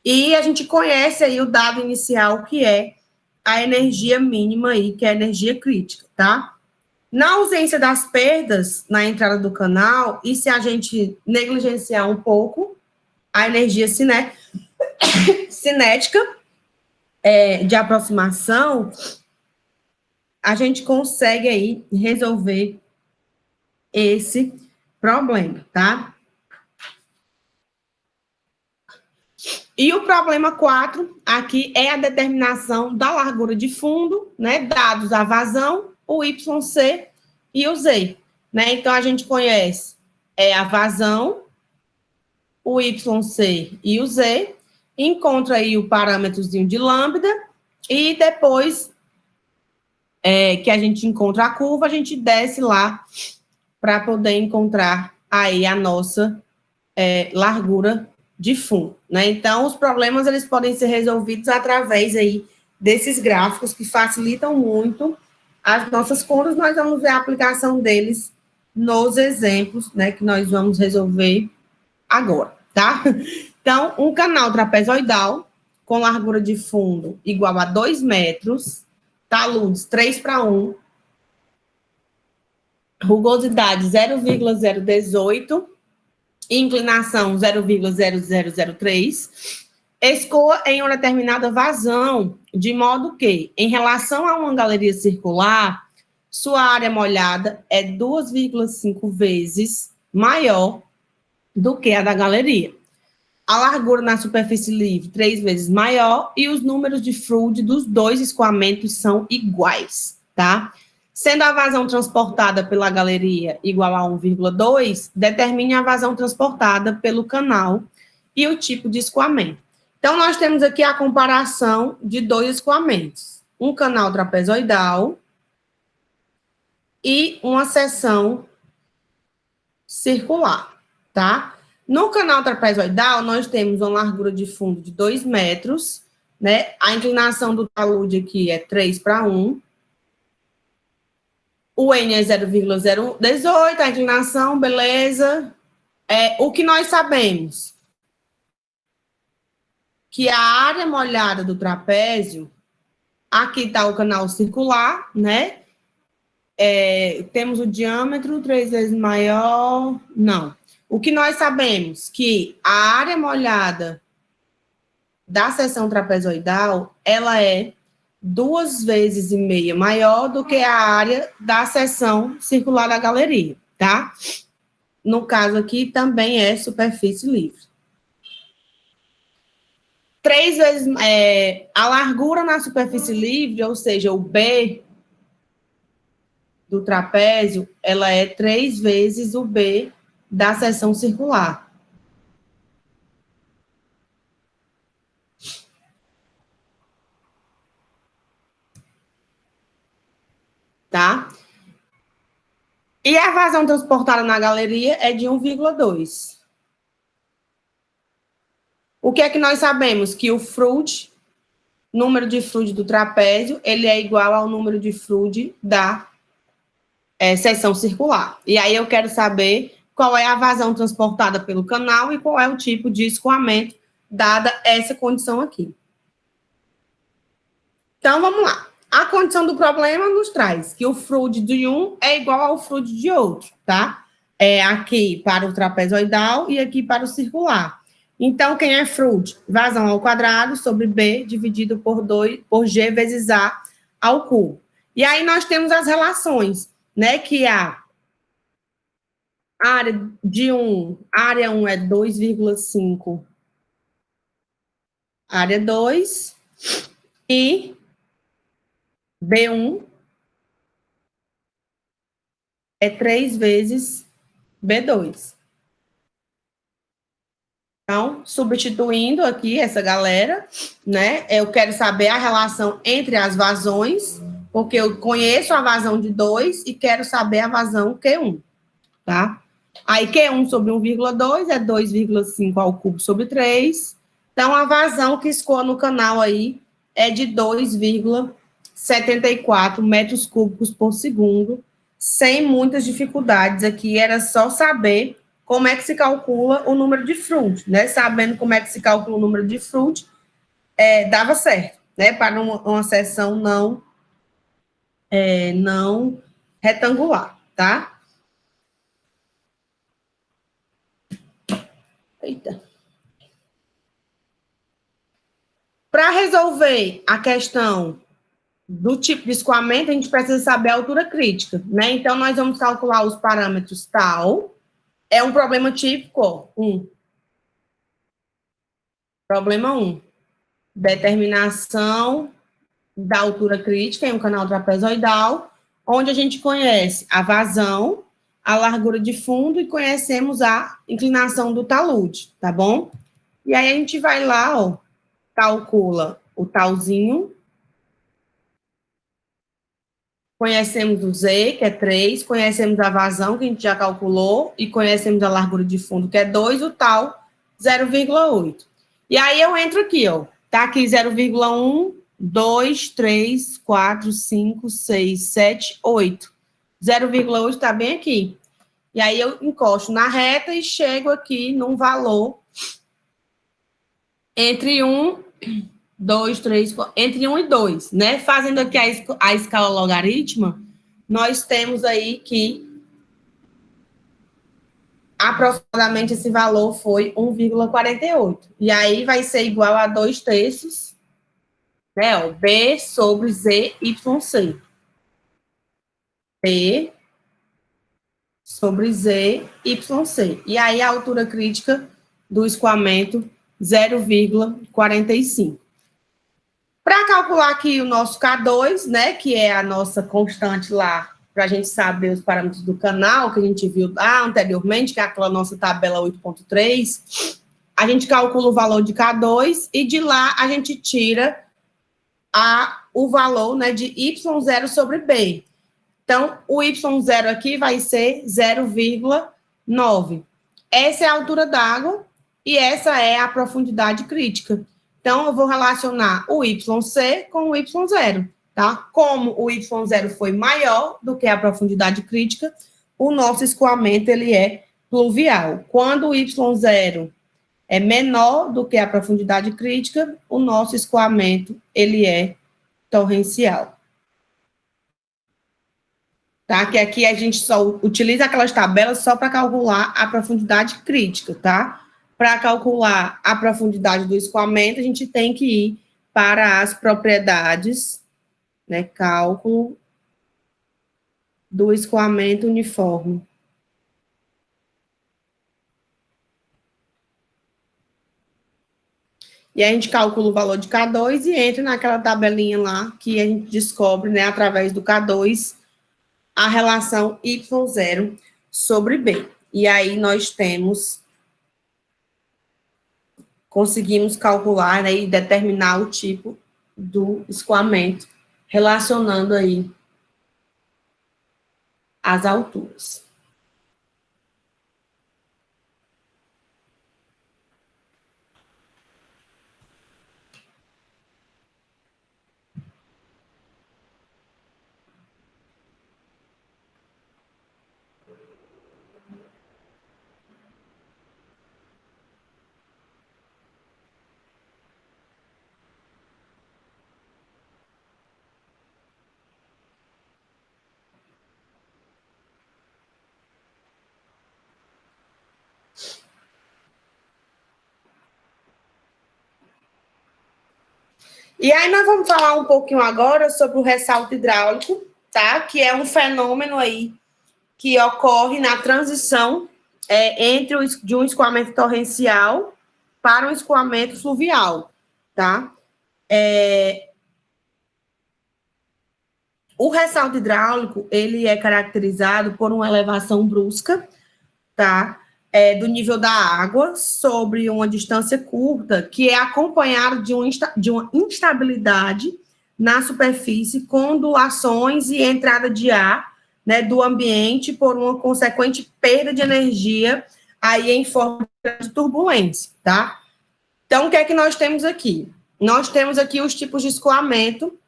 e a gente conhece aí o dado inicial, que é a energia mínima aí, que é a energia crítica, tá? Na ausência das perdas na entrada do canal, e se a gente negligenciar um pouco a energia cinética, de aproximação, a gente consegue aí resolver esse problema, tá? E o problema 4, aqui, é a determinação da largura de fundo, né? Dados a vazão, o YC e o Z, né? Então, a gente conhece a vazão, o YC e o Z, encontra aí o parâmetrozinho de lambda, e depois que a gente encontra a curva, a gente desce lá para poder encontrar aí a nossa largura de fundo, né? Então, os problemas, eles podem ser resolvidos através aí desses gráficos que facilitam muito as nossas contas. Nós vamos ver a aplicação deles nos exemplos, né, que nós vamos resolver agora, tá? Então, um canal trapezoidal com largura de fundo igual a 2 metros, taludes 3:1, rugosidade 0,018, inclinação 0,0003, escoa em uma determinada vazão, de modo que, em relação a uma galeria circular, sua área molhada é 2,5 vezes maior do que a da galeria. A largura na superfície livre, 3 vezes maior, e os números de Froude dos dois escoamentos são iguais, tá? Sendo a vazão transportada pela galeria igual a 1,2, determine a vazão transportada pelo canal e o tipo de escoamento. Então, nós temos aqui a comparação de dois escoamentos. Um canal trapezoidal e uma seção circular, tá? No canal trapezoidal, nós temos uma largura de fundo de 2 metros, né? A inclinação do talude aqui é 3:1. O N é 0,018, a inclinação, beleza. O que nós sabemos? Que a área molhada do trapézio, aqui está o canal circular, né? Temos o diâmetro 3 vezes maior, não. O que nós sabemos? Que a área molhada da seção trapezoidal, ela é 2,5 vezes maior do que a área da seção circular da galeria, tá? No caso aqui, também é superfície livre. 3 vezes, a largura na superfície livre, ou seja, o B do trapézio, ela é 3 vezes o B da seção circular. Tá? E a vazão transportada na galeria é de 1,2. O que é que nós sabemos? Que o Froude, número de Froude do trapézio, ele é igual ao número de Froude da seção circular. E aí eu quero saber qual é a vazão transportada pelo canal e qual é o tipo de escoamento, dada essa condição aqui. Então, vamos lá. A condição do problema nos traz que o Froude de um é igual ao Froude de outro, tá? É aqui para o trapezoidal e aqui para o circular. Então, quem é Froude? Vazão ao quadrado sobre B dividido por G vezes A ao cubo. E aí nós temos as relações, né? Que a área de área 1 é 2,5, área 2, e B1 é 3 vezes B2. Então, substituindo aqui essa galera, né? Eu quero saber a relação entre as vazões, porque eu conheço a vazão de 2 e quero saber a vazão Q1, tá? Aí, Q1 sobre 1,2 é 2,5 ao cubo sobre 3. Então, a vazão que escoa no canal aí é de 2,74 metros cúbicos por segundo, sem muitas dificuldades aqui, era só saber como é que se calcula o número de Froude, né? Sabendo como é que se calcula o número de Froude, dava certo, né? Para uma seção não retangular, tá? Eita. Para resolver a questão do tipo de escoamento, a gente precisa saber a altura crítica, né? Então, nós vamos calcular os parâmetros tal. É um problema típico, 1. Problema 1. Determinação da altura crítica em um canal trapezoidal, onde a gente conhece a vazão, a largura de fundo e conhecemos a inclinação do talude, tá bom? E aí a gente vai lá, ó, calcula o talzinho, conhecemos o Z, que é 3, conhecemos a vazão, que a gente já calculou, e conhecemos a largura de fundo, que é 2, o tal 0,8. E aí eu entro aqui, ó, tá aqui 0,1, 2, 3, 4, 5, 6, 7, 8. 0,8 está bem aqui. E aí eu encosto na reta e chego aqui num valor entre 1, 2, 3, 4, entre 1 e 2, né? Fazendo aqui a escala logarítmica, nós temos aí que aproximadamente esse valor foi 1,48. E aí vai ser igual a 2 terços, né? Ó, B sobre ZYC. B sobre ZYC. E aí a altura crítica do escoamento, 0,45. Para calcular aqui o nosso K2, né, que é a nossa constante lá, para a gente saber os parâmetros do canal, que a gente viu anteriormente, que é aquela nossa tabela 8.3, a gente calcula o valor de K2 e de lá a gente tira o valor, né, de Y0 sobre B. Então, o Y0 aqui vai ser 0,9. Essa é a altura d'água e essa é a profundidade crítica. Então, eu vou relacionar o YC com o Y0, tá? Como o Y0 foi maior do que a profundidade crítica, o nosso escoamento, ele é pluvial. Quando o Y0 é menor do que a profundidade crítica, o nosso escoamento, ele é torrencial. Tá? Que aqui a gente só utiliza aquelas tabelas só para calcular a profundidade crítica, tá? Para calcular a profundidade do escoamento, a gente tem que ir para as propriedades, né? Cálculo do escoamento uniforme. E a gente calcula o valor de K2 e entra naquela tabelinha lá que a gente descobre, né, através do K2, a relação Y0 sobre B. E aí nós conseguimos calcular, né, e determinar o tipo do escoamento, relacionando aí as alturas. E aí nós vamos falar um pouquinho agora sobre o ressalto hidráulico, tá? Que é um fenômeno aí que ocorre na transição de um escoamento torrencial para um escoamento fluvial, tá? O ressalto hidráulico, ele é caracterizado por uma elevação brusca, tá? Do nível da água sobre uma distância curta, que é acompanhado de uma instabilidade na superfície, com ondulações e entrada de ar, né, do ambiente por uma consequente perda de energia aí em forma de turbulência, tá? Então, o que é que nós temos aqui? Nós temos aqui os tipos de escoamento,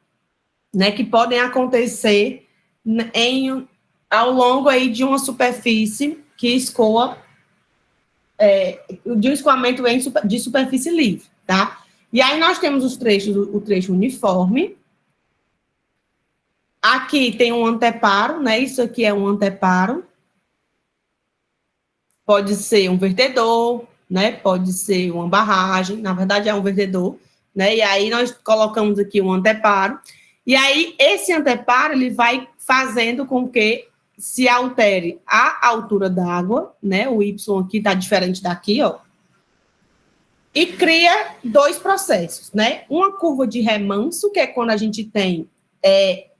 né, que podem acontecer ao longo aí de uma superfície que escoa, de um escoamento de superfície livre, tá? E aí nós temos os trechos, o trecho uniforme. Aqui tem um anteparo, né? Isso aqui é um anteparo. Pode ser um vertedor, né? Pode ser uma barragem, na verdade é um vertedor, né? E aí nós colocamos aqui um anteparo. E aí esse anteparo, ele vai fazendo com que se altere a altura d'água, né? O Y aqui está diferente daqui, ó. E cria dois processos, né? Uma curva de remanso, que é quando a gente tem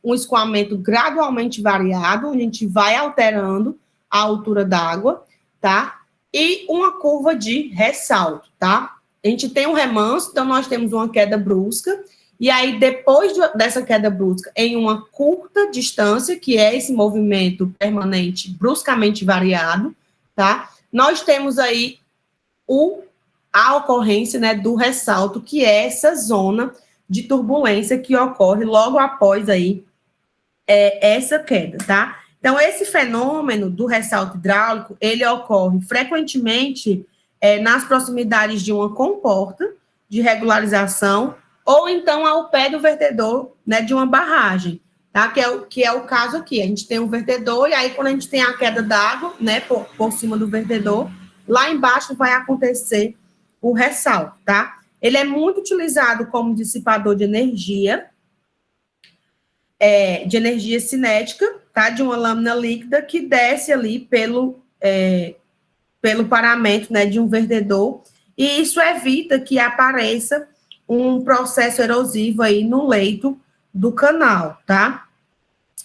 um escoamento gradualmente variado, onde a gente vai alterando a altura d'água, tá? E uma curva de ressalto, tá? A gente tem um remanso, então nós temos uma queda brusca, e aí depois dessa queda brusca, em uma curta distância, que é esse movimento permanente bruscamente variado, tá? Nós temos aí a ocorrência, né, do ressalto, que é essa zona de turbulência que ocorre logo após aí essa queda, tá? Então, esse fenômeno do ressalto hidráulico, ele ocorre frequentemente nas proximidades de uma comporta de regularização ou então ao pé do vertedor, né, de uma barragem, tá? Que é o caso aqui. A gente tem um vertedor e aí quando a gente tem a queda d'água, né, por cima do vertedor, lá embaixo vai acontecer o ressalto, tá? Ele é muito utilizado como dissipador de energia cinética, tá? De uma lâmina líquida que desce ali pelo paramento, né, de um vertedor, e isso evita que apareça um processo erosivo aí no leito do canal, tá?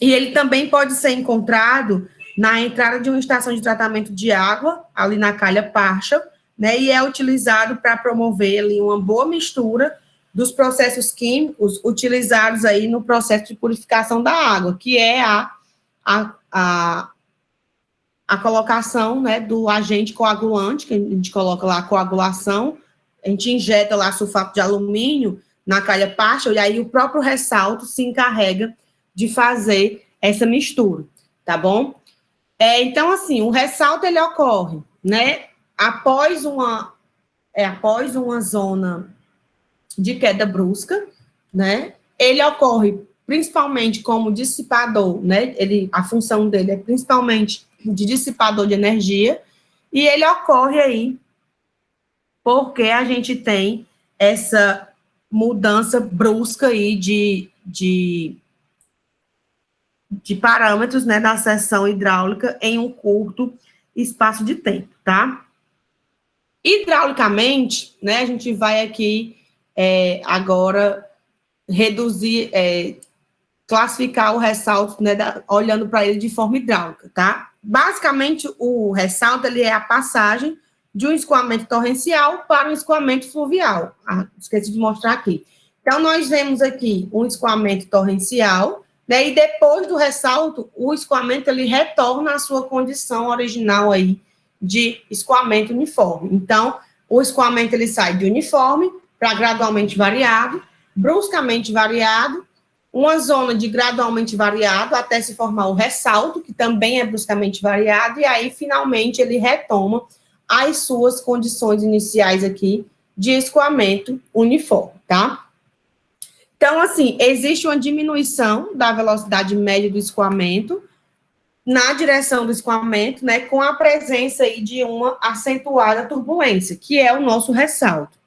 E ele também pode ser encontrado na entrada de uma estação de tratamento de água, ali na calha Parshall, né, e é utilizado para promover ali uma boa mistura dos processos químicos utilizados aí no processo de purificação da água, que é a colocação, né, do agente coagulante, que a gente coloca lá a coagulação, a gente injeta lá sulfato de alumínio na calha Parshall, e aí o próprio ressalto se encarrega de fazer essa mistura, tá bom? Então, assim, o ressalto, ele ocorre, né, após uma zona de queda brusca, né, ele ocorre principalmente como dissipador, né, a função dele é principalmente de dissipador de energia, e ele ocorre aí porque a gente tem essa mudança brusca aí de parâmetros, né, da seção hidráulica em um curto espaço de tempo, tá? Hidraulicamente, né, a gente vai aqui agora reduzir, classificar o ressalto, né, olhando para ele de forma hidráulica, tá? Basicamente, o ressalto, ele é a passagem de um escoamento torrencial para um escoamento fluvial. Esqueci de mostrar aqui. Então, nós vemos aqui um escoamento torrencial, né, e depois do ressalto, o escoamento, ele retorna à sua condição original aí de escoamento uniforme. Então, o escoamento, ele sai de uniforme para gradualmente variado, bruscamente variado, uma zona de gradualmente variado até se formar o ressalto, que também é bruscamente variado, e aí, finalmente, ele retoma as suas condições iniciais aqui de escoamento uniforme, tá? Então, assim, existe uma diminuição da velocidade média do escoamento na direção do escoamento, né, com a presença aí de uma acentuada turbulência, que é o nosso ressalto.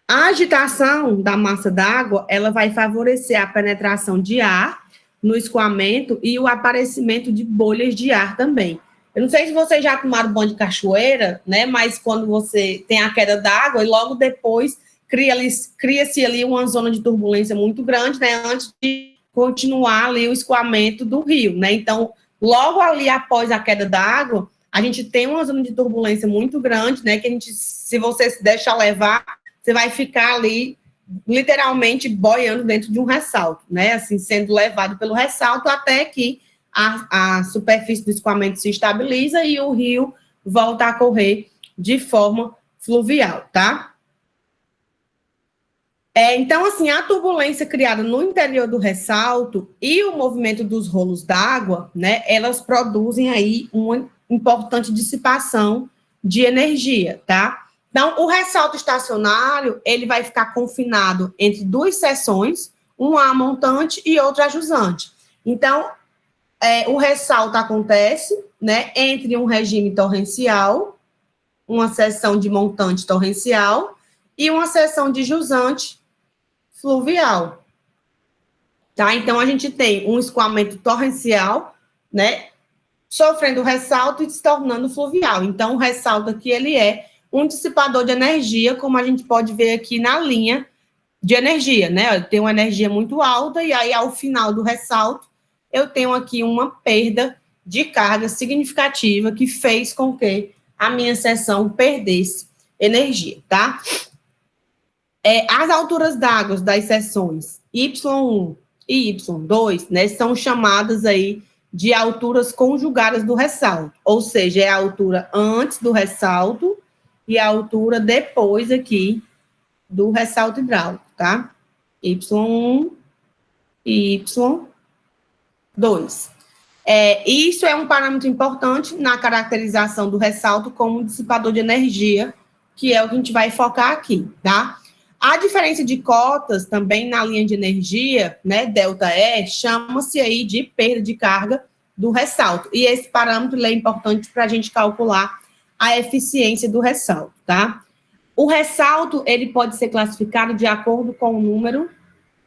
A agitação da massa d'água, ela vai favorecer a penetração de ar no escoamento e o aparecimento de bolhas de ar também. Eu não sei se vocês já tomaram banho de cachoeira, né? Mas quando você tem a queda d'água e logo depois cria-se ali uma zona de turbulência muito grande, né? Antes de continuar ali o escoamento do rio, né? Então, logo ali após a queda d'água, a gente tem uma zona de turbulência muito grande, né? Que a gente, se você se deixa levar, você vai ficar ali literalmente boiando dentro de um ressalto, né? Assim, sendo levado pelo ressalto até que a superfície do escoamento se estabiliza e o rio volta a correr de forma fluvial, tá? Então, assim, a turbulência criada no interior do ressalto e o movimento dos rolos d'água, né, elas produzem aí uma importante dissipação de energia, tá? Então, o ressalto estacionário, ele vai ficar confinado entre duas seções, uma montante e outra jusante. Então, o ressalto acontece, né, entre um regime torrencial, uma seção de montante torrencial e uma seção de jusante fluvial, tá? Então, a gente tem um escoamento torrencial, né, sofrendo ressalto e se tornando fluvial. Então, o ressalto aqui, ele é um dissipador de energia, como a gente pode ver aqui na linha de energia, né? Tem uma energia muito alta e aí, ao final do ressalto, eu tenho aqui uma perda de carga significativa que fez com que a minha seção perdesse energia, tá? As alturas d'água das seções Y1 e Y2, né, são chamadas aí de alturas conjugadas do ressalto, ou seja, é a altura antes do ressalto e a altura depois aqui do ressalto hidráulico, tá? Y1 e Y2. Isso é um parâmetro importante na caracterização do ressalto como dissipador de energia, que é o que a gente vai focar aqui, tá? A diferença de cotas também na linha de energia, né, ΔE, chama-se aí de perda de carga do ressalto. E esse parâmetro é importante para a gente calcular a eficiência do ressalto, tá? O ressalto, ele pode ser classificado de acordo com o número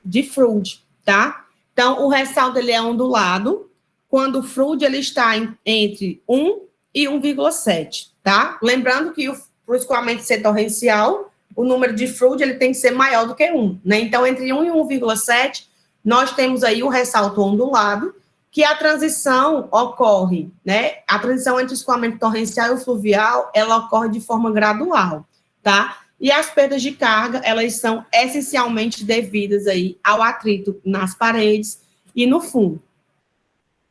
de Froude, tá? Então, o ressalto, ele é ondulado, quando o Froude, ele está entre 1 e 1,7, tá? Lembrando que para o escoamento ser torrencial, o número de Froude, ele tem que ser maior do que 1, né? Então, entre 1 e 1,7, nós temos aí o ressalto ondulado, que a transição ocorre, né? A transição entre o escoamento torrencial e o fluvial, ela ocorre de forma gradual, tá? E as perdas de carga, elas são essencialmente devidas aí ao atrito nas paredes e no fundo.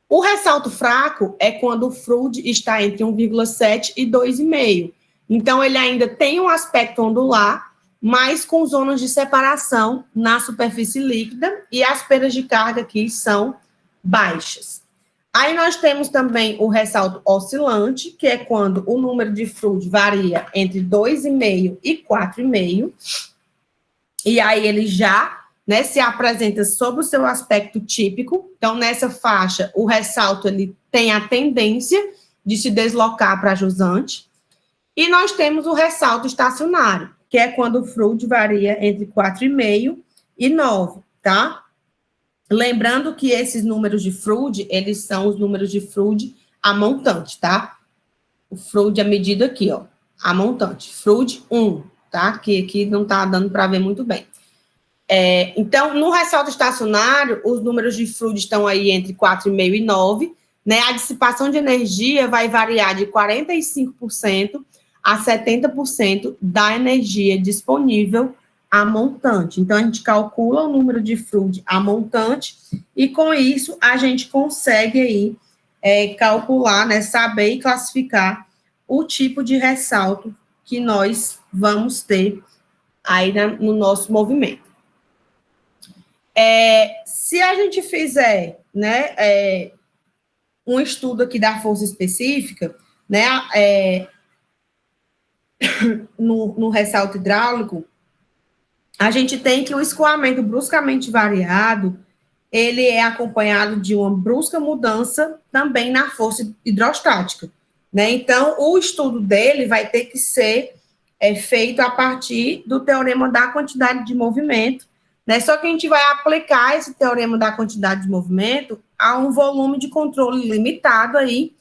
O ressalto fraco é quando o Froude está entre 1,7 e 2,5. Então, ele ainda tem um aspecto ondular, mas com zonas de separação na superfície líquida, e as perdas de carga aqui são baixas. Aí nós temos também o ressalto oscilante, que é quando o número de Froude varia entre 2,5 e 4,5, e aí ele já, né, se apresenta sob o seu aspecto típico. Então, nessa faixa, o ressalto ele tem a tendência de se deslocar para jusante. E nós temos o ressalto estacionário, que é quando o Froude varia entre 4,5 e 9, tá? Lembrando que esses números de Froude, eles são os números de Froude a montante, tá? O Froude é medido aqui, ó, a montante. Froude 1, tá? Que aqui não tá dando para ver muito bem. Então, no ressalto estacionário, os números de Froude estão aí entre 4,5 e 9, né? A dissipação de energia vai variar de 45% a 70% da energia disponível a montante. Então, a gente calcula o número de Froude a montante e, com isso, a gente consegue aí calcular, né, saber e classificar o tipo de ressalto que nós vamos ter aí no nosso movimento. Se a gente fizer, né, um estudo aqui da força específica, né, no ressalto hidráulico, a gente tem que o escoamento bruscamente variado, ele é acompanhado de uma brusca mudança também na força hidrostática, né? Então, o estudo dele vai ter que ser é feito a partir do teorema da quantidade de movimento, né? Só que a gente vai aplicar esse teorema da quantidade de movimento a um volume de controle limitado aí,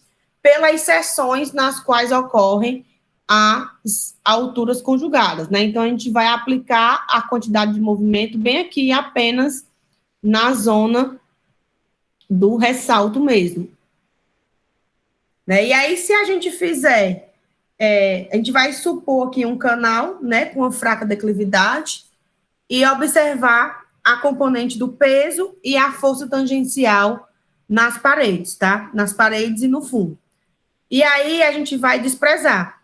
pelas seções nas quais ocorrem as alturas conjugadas, né? Então, a gente vai aplicar a quantidade de movimento bem aqui, apenas na zona do ressalto mesmo. Né? E aí, se a gente fizer, a gente vai supor aqui um canal, né, com uma fraca declividade, e observar a componente do peso e a força tangencial nas paredes, tá? Nas paredes e no fundo. E aí a gente vai desprezar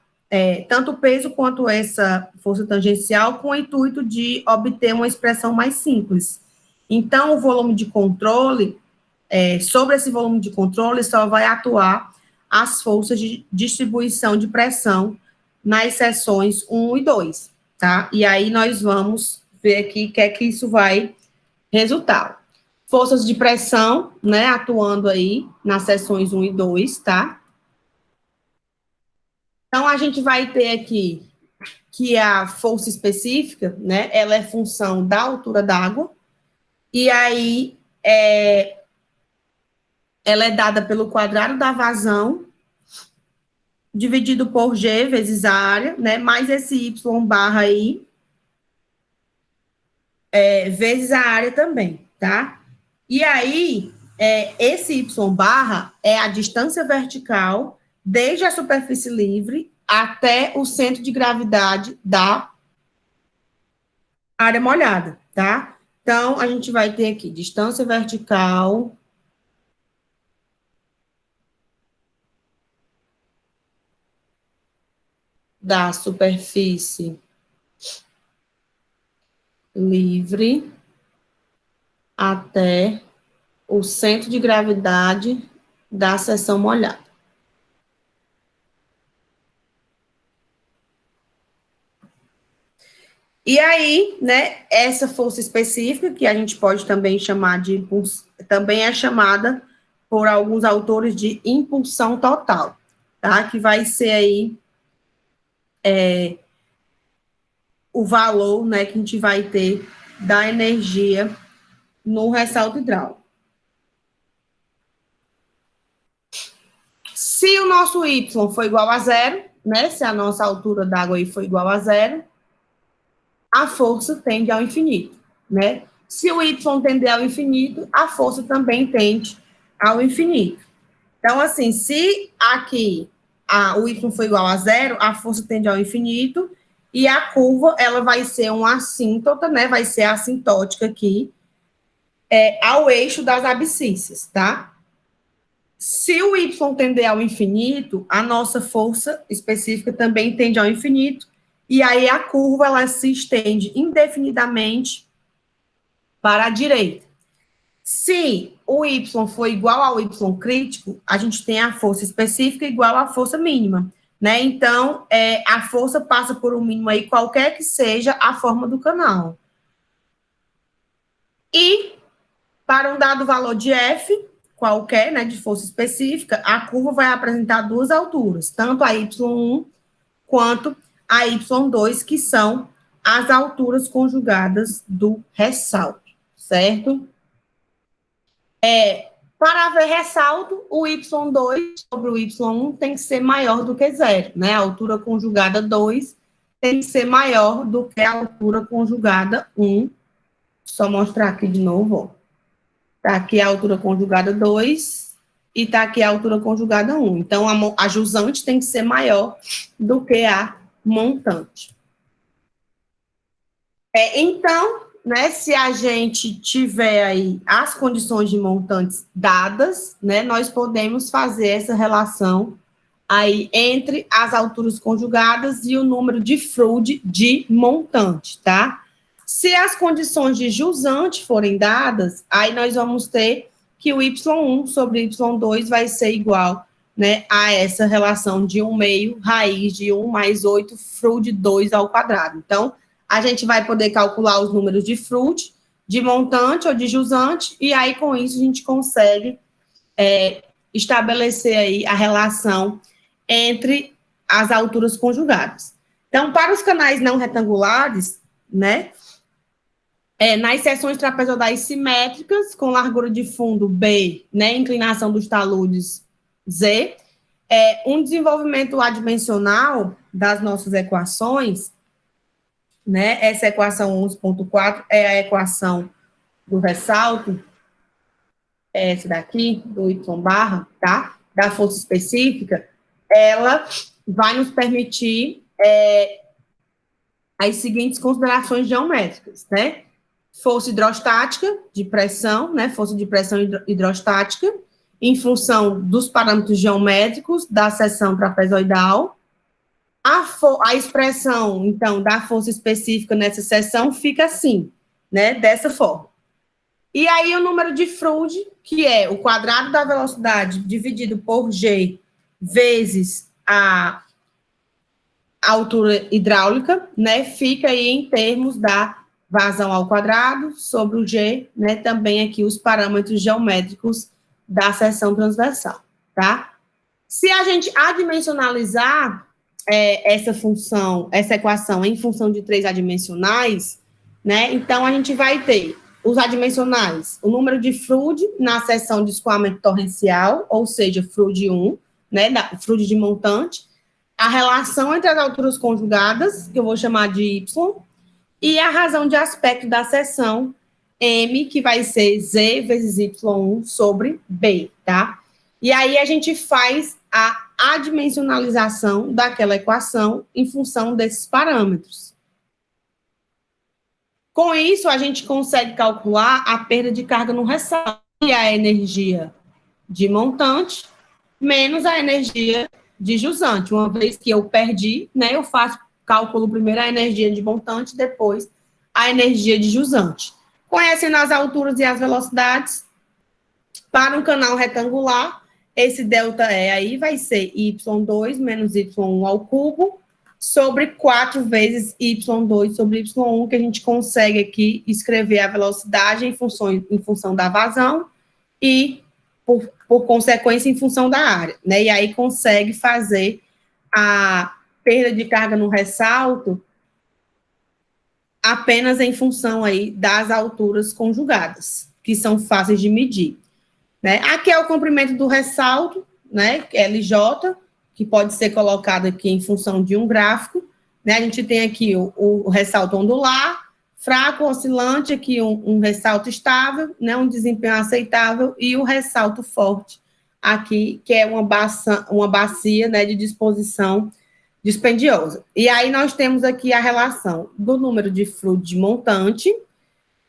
tanto o peso quanto essa força tangencial com o intuito de obter uma expressão mais simples. Então, o volume de controle, sobre esse volume de controle, só vai atuar as forças de distribuição de pressão nas seções 1 e 2, tá? E aí nós vamos ver aqui o que é que isso vai resultar. Forças de pressão, né, atuando aí nas seções 1 e 2, tá? Então, a gente vai ter aqui que a força específica, né, ela é função da altura d'água, e aí ela é dada pelo quadrado da vazão, dividido por G vezes a área, né, mais esse Y barra aí, vezes a área também, tá? E aí, esse Y barra é a distância vertical desde a superfície livre até o centro de gravidade da área molhada, tá? Então, a gente vai ter aqui distância vertical da superfície livre até o centro de gravidade da seção molhada. E aí, né, essa força específica, que a gente pode também chamar de impulso, também é chamada por alguns autores de impulsão total, tá? Que vai ser aí o valor, né, que a gente vai ter da energia no ressalto hidráulico. Se o nosso Y for igual a zero, né, se a nossa altura d'água aí for igual a zero, a força tende ao infinito, né? Se o Y tender ao infinito, a força também tende ao infinito. Então, assim, se aqui o Y for igual a zero, a força tende ao infinito, e a curva, ela vai ser uma assíntota, né? Vai ser assintótica aqui, ao eixo das abscissas, tá? Se o Y tender ao infinito, a nossa força específica também tende ao infinito, e aí a curva ela se estende indefinidamente para a direita. Se o Y for igual ao Y crítico, a gente tem a força específica igual à força mínima, né? Então, a força passa por um mínimo aí, qualquer que seja a forma do canal. E, para um dado valor de F, qualquer, né, de força específica, a curva vai apresentar duas alturas, tanto a Y1 quanto a Y2, que são as alturas conjugadas do ressalto, certo? Para haver ressalto, o Y2 sobre o Y1 tem que ser maior do que zero, né? A altura conjugada 2 tem que ser maior do que a altura conjugada 1. Só mostrar aqui de novo, ó. Tá aqui a altura conjugada 2 e tá aqui a altura conjugada 1. Então, a jusante tem que ser maior do que a montante. Então, né, se a gente tiver aí as condições de montantes dadas, né, nós podemos fazer essa relação aí entre as alturas conjugadas e o número de Froude de montante, tá? Se as condições de jusante forem dadas, aí nós vamos ter que o Y1 sobre Y2 vai ser igual, né, a essa relação de 1/2 raiz de 1 mais 8 Froude 2 ao quadrado. Então, a gente vai poder calcular os números de Froude, de montante ou de jusante, e aí com isso a gente consegue estabelecer aí a relação entre as alturas conjugadas. Então, para os canais não retangulares, né, nas seções trapezoidais simétricas, com largura de fundo B, né, inclinação dos taludes Z, um desenvolvimento adimensional das nossas equações, né, essa equação 11.4 é a equação do ressalto, essa daqui, do Y barra, tá, da força específica, ela vai nos permitir as seguintes considerações geométricas, né? Força hidrostática de pressão, né? Força de pressão hidrostática, em função dos parâmetros geométricos da seção trapezoidal. A expressão, então, da força específica nessa seção fica assim, né? Dessa forma. E aí, o número de Froude, que é o quadrado da velocidade dividido por G vezes a altura hidráulica, né? Fica aí em termos da vazão ao quadrado sobre o G, né? Também aqui os parâmetros geométricos da seção transversal, tá? Se a gente adimensionalizar essa função, essa equação em função de 3 adimensionais, né? Então, a gente vai ter os adimensionais, o número de Froude na seção de escoamento torrencial, ou seja, Froude 1, né? Froude de montante, a relação entre as alturas conjugadas, que eu vou chamar de Y, e a razão de aspecto da seção M, que vai ser Z vezes Y1 sobre B, tá? E aí a gente faz a adimensionalização daquela equação em função desses parâmetros. Com isso, a gente consegue calcular a perda de carga no ressalto, que é a energia de montante, menos a energia de jusante. Uma vez que eu perdi, né, eu cálculo primeiro a energia de montante, depois a energia de jusante. Conhecendo as alturas e as velocidades, para um canal retangular, esse delta E aí vai ser Y2 menos Y1 ao cubo, sobre 4 vezes Y2 sobre Y1, que a gente consegue aqui escrever a velocidade em função da vazão e, por consequência, em função da área, né? E aí consegue fazer a perda de carga no ressalto apenas em função aí das alturas conjugadas, que são fáceis de medir, né? Aqui é o comprimento do ressalto, né? LJ, que pode ser colocado aqui em função de um gráfico, né? A gente tem aqui o ressalto ondular, fraco, oscilante, aqui um ressalto estável, né? Um desempenho aceitável, e o ressalto forte, aqui, que é uma bacia, né, de disposição dispendiosa. E aí nós temos aqui a relação do número de Froude de montante,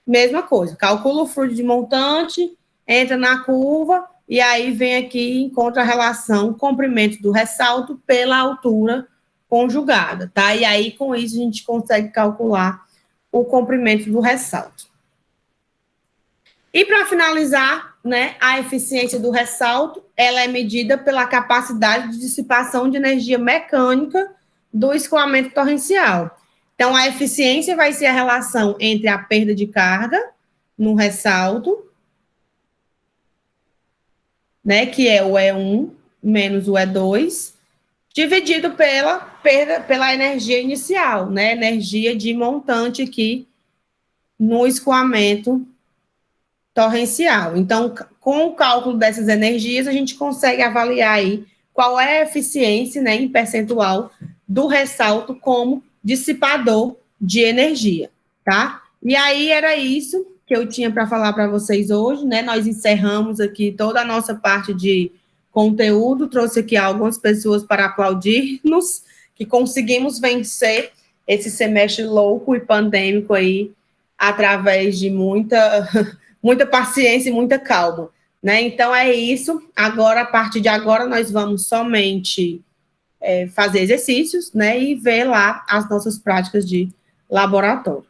mesma coisa, calcula o Froude de montante, entra na curva, e aí vem aqui e encontra a relação comprimento do ressalto pela altura conjugada, tá? E aí, com isso, a gente consegue calcular o comprimento do ressalto. E para finalizar, né, a eficiência do ressalto, ela é medida pela capacidade de dissipação de energia mecânica do escoamento torrencial. Então, a eficiência vai ser a relação entre a perda de carga no ressalto, né, que é o E1 menos o E2, dividido pela energia inicial, né, energia de montante aqui no escoamento torrencial. Então, com o cálculo dessas energias, a gente consegue avaliar aí qual é a eficiência, né, em percentual do ressalto como dissipador de energia, tá? E aí era isso que eu tinha para falar para vocês hoje, né? Nós encerramos aqui toda a nossa parte de conteúdo, trouxe aqui algumas pessoas para aplaudir-nos, que conseguimos vencer esse semestre louco e pandêmico aí, através de muita paciência e muita calma, né? Então, é isso. Agora, a partir de agora, nós vamos somente fazer exercícios, né? E ver lá as nossas práticas de laboratório.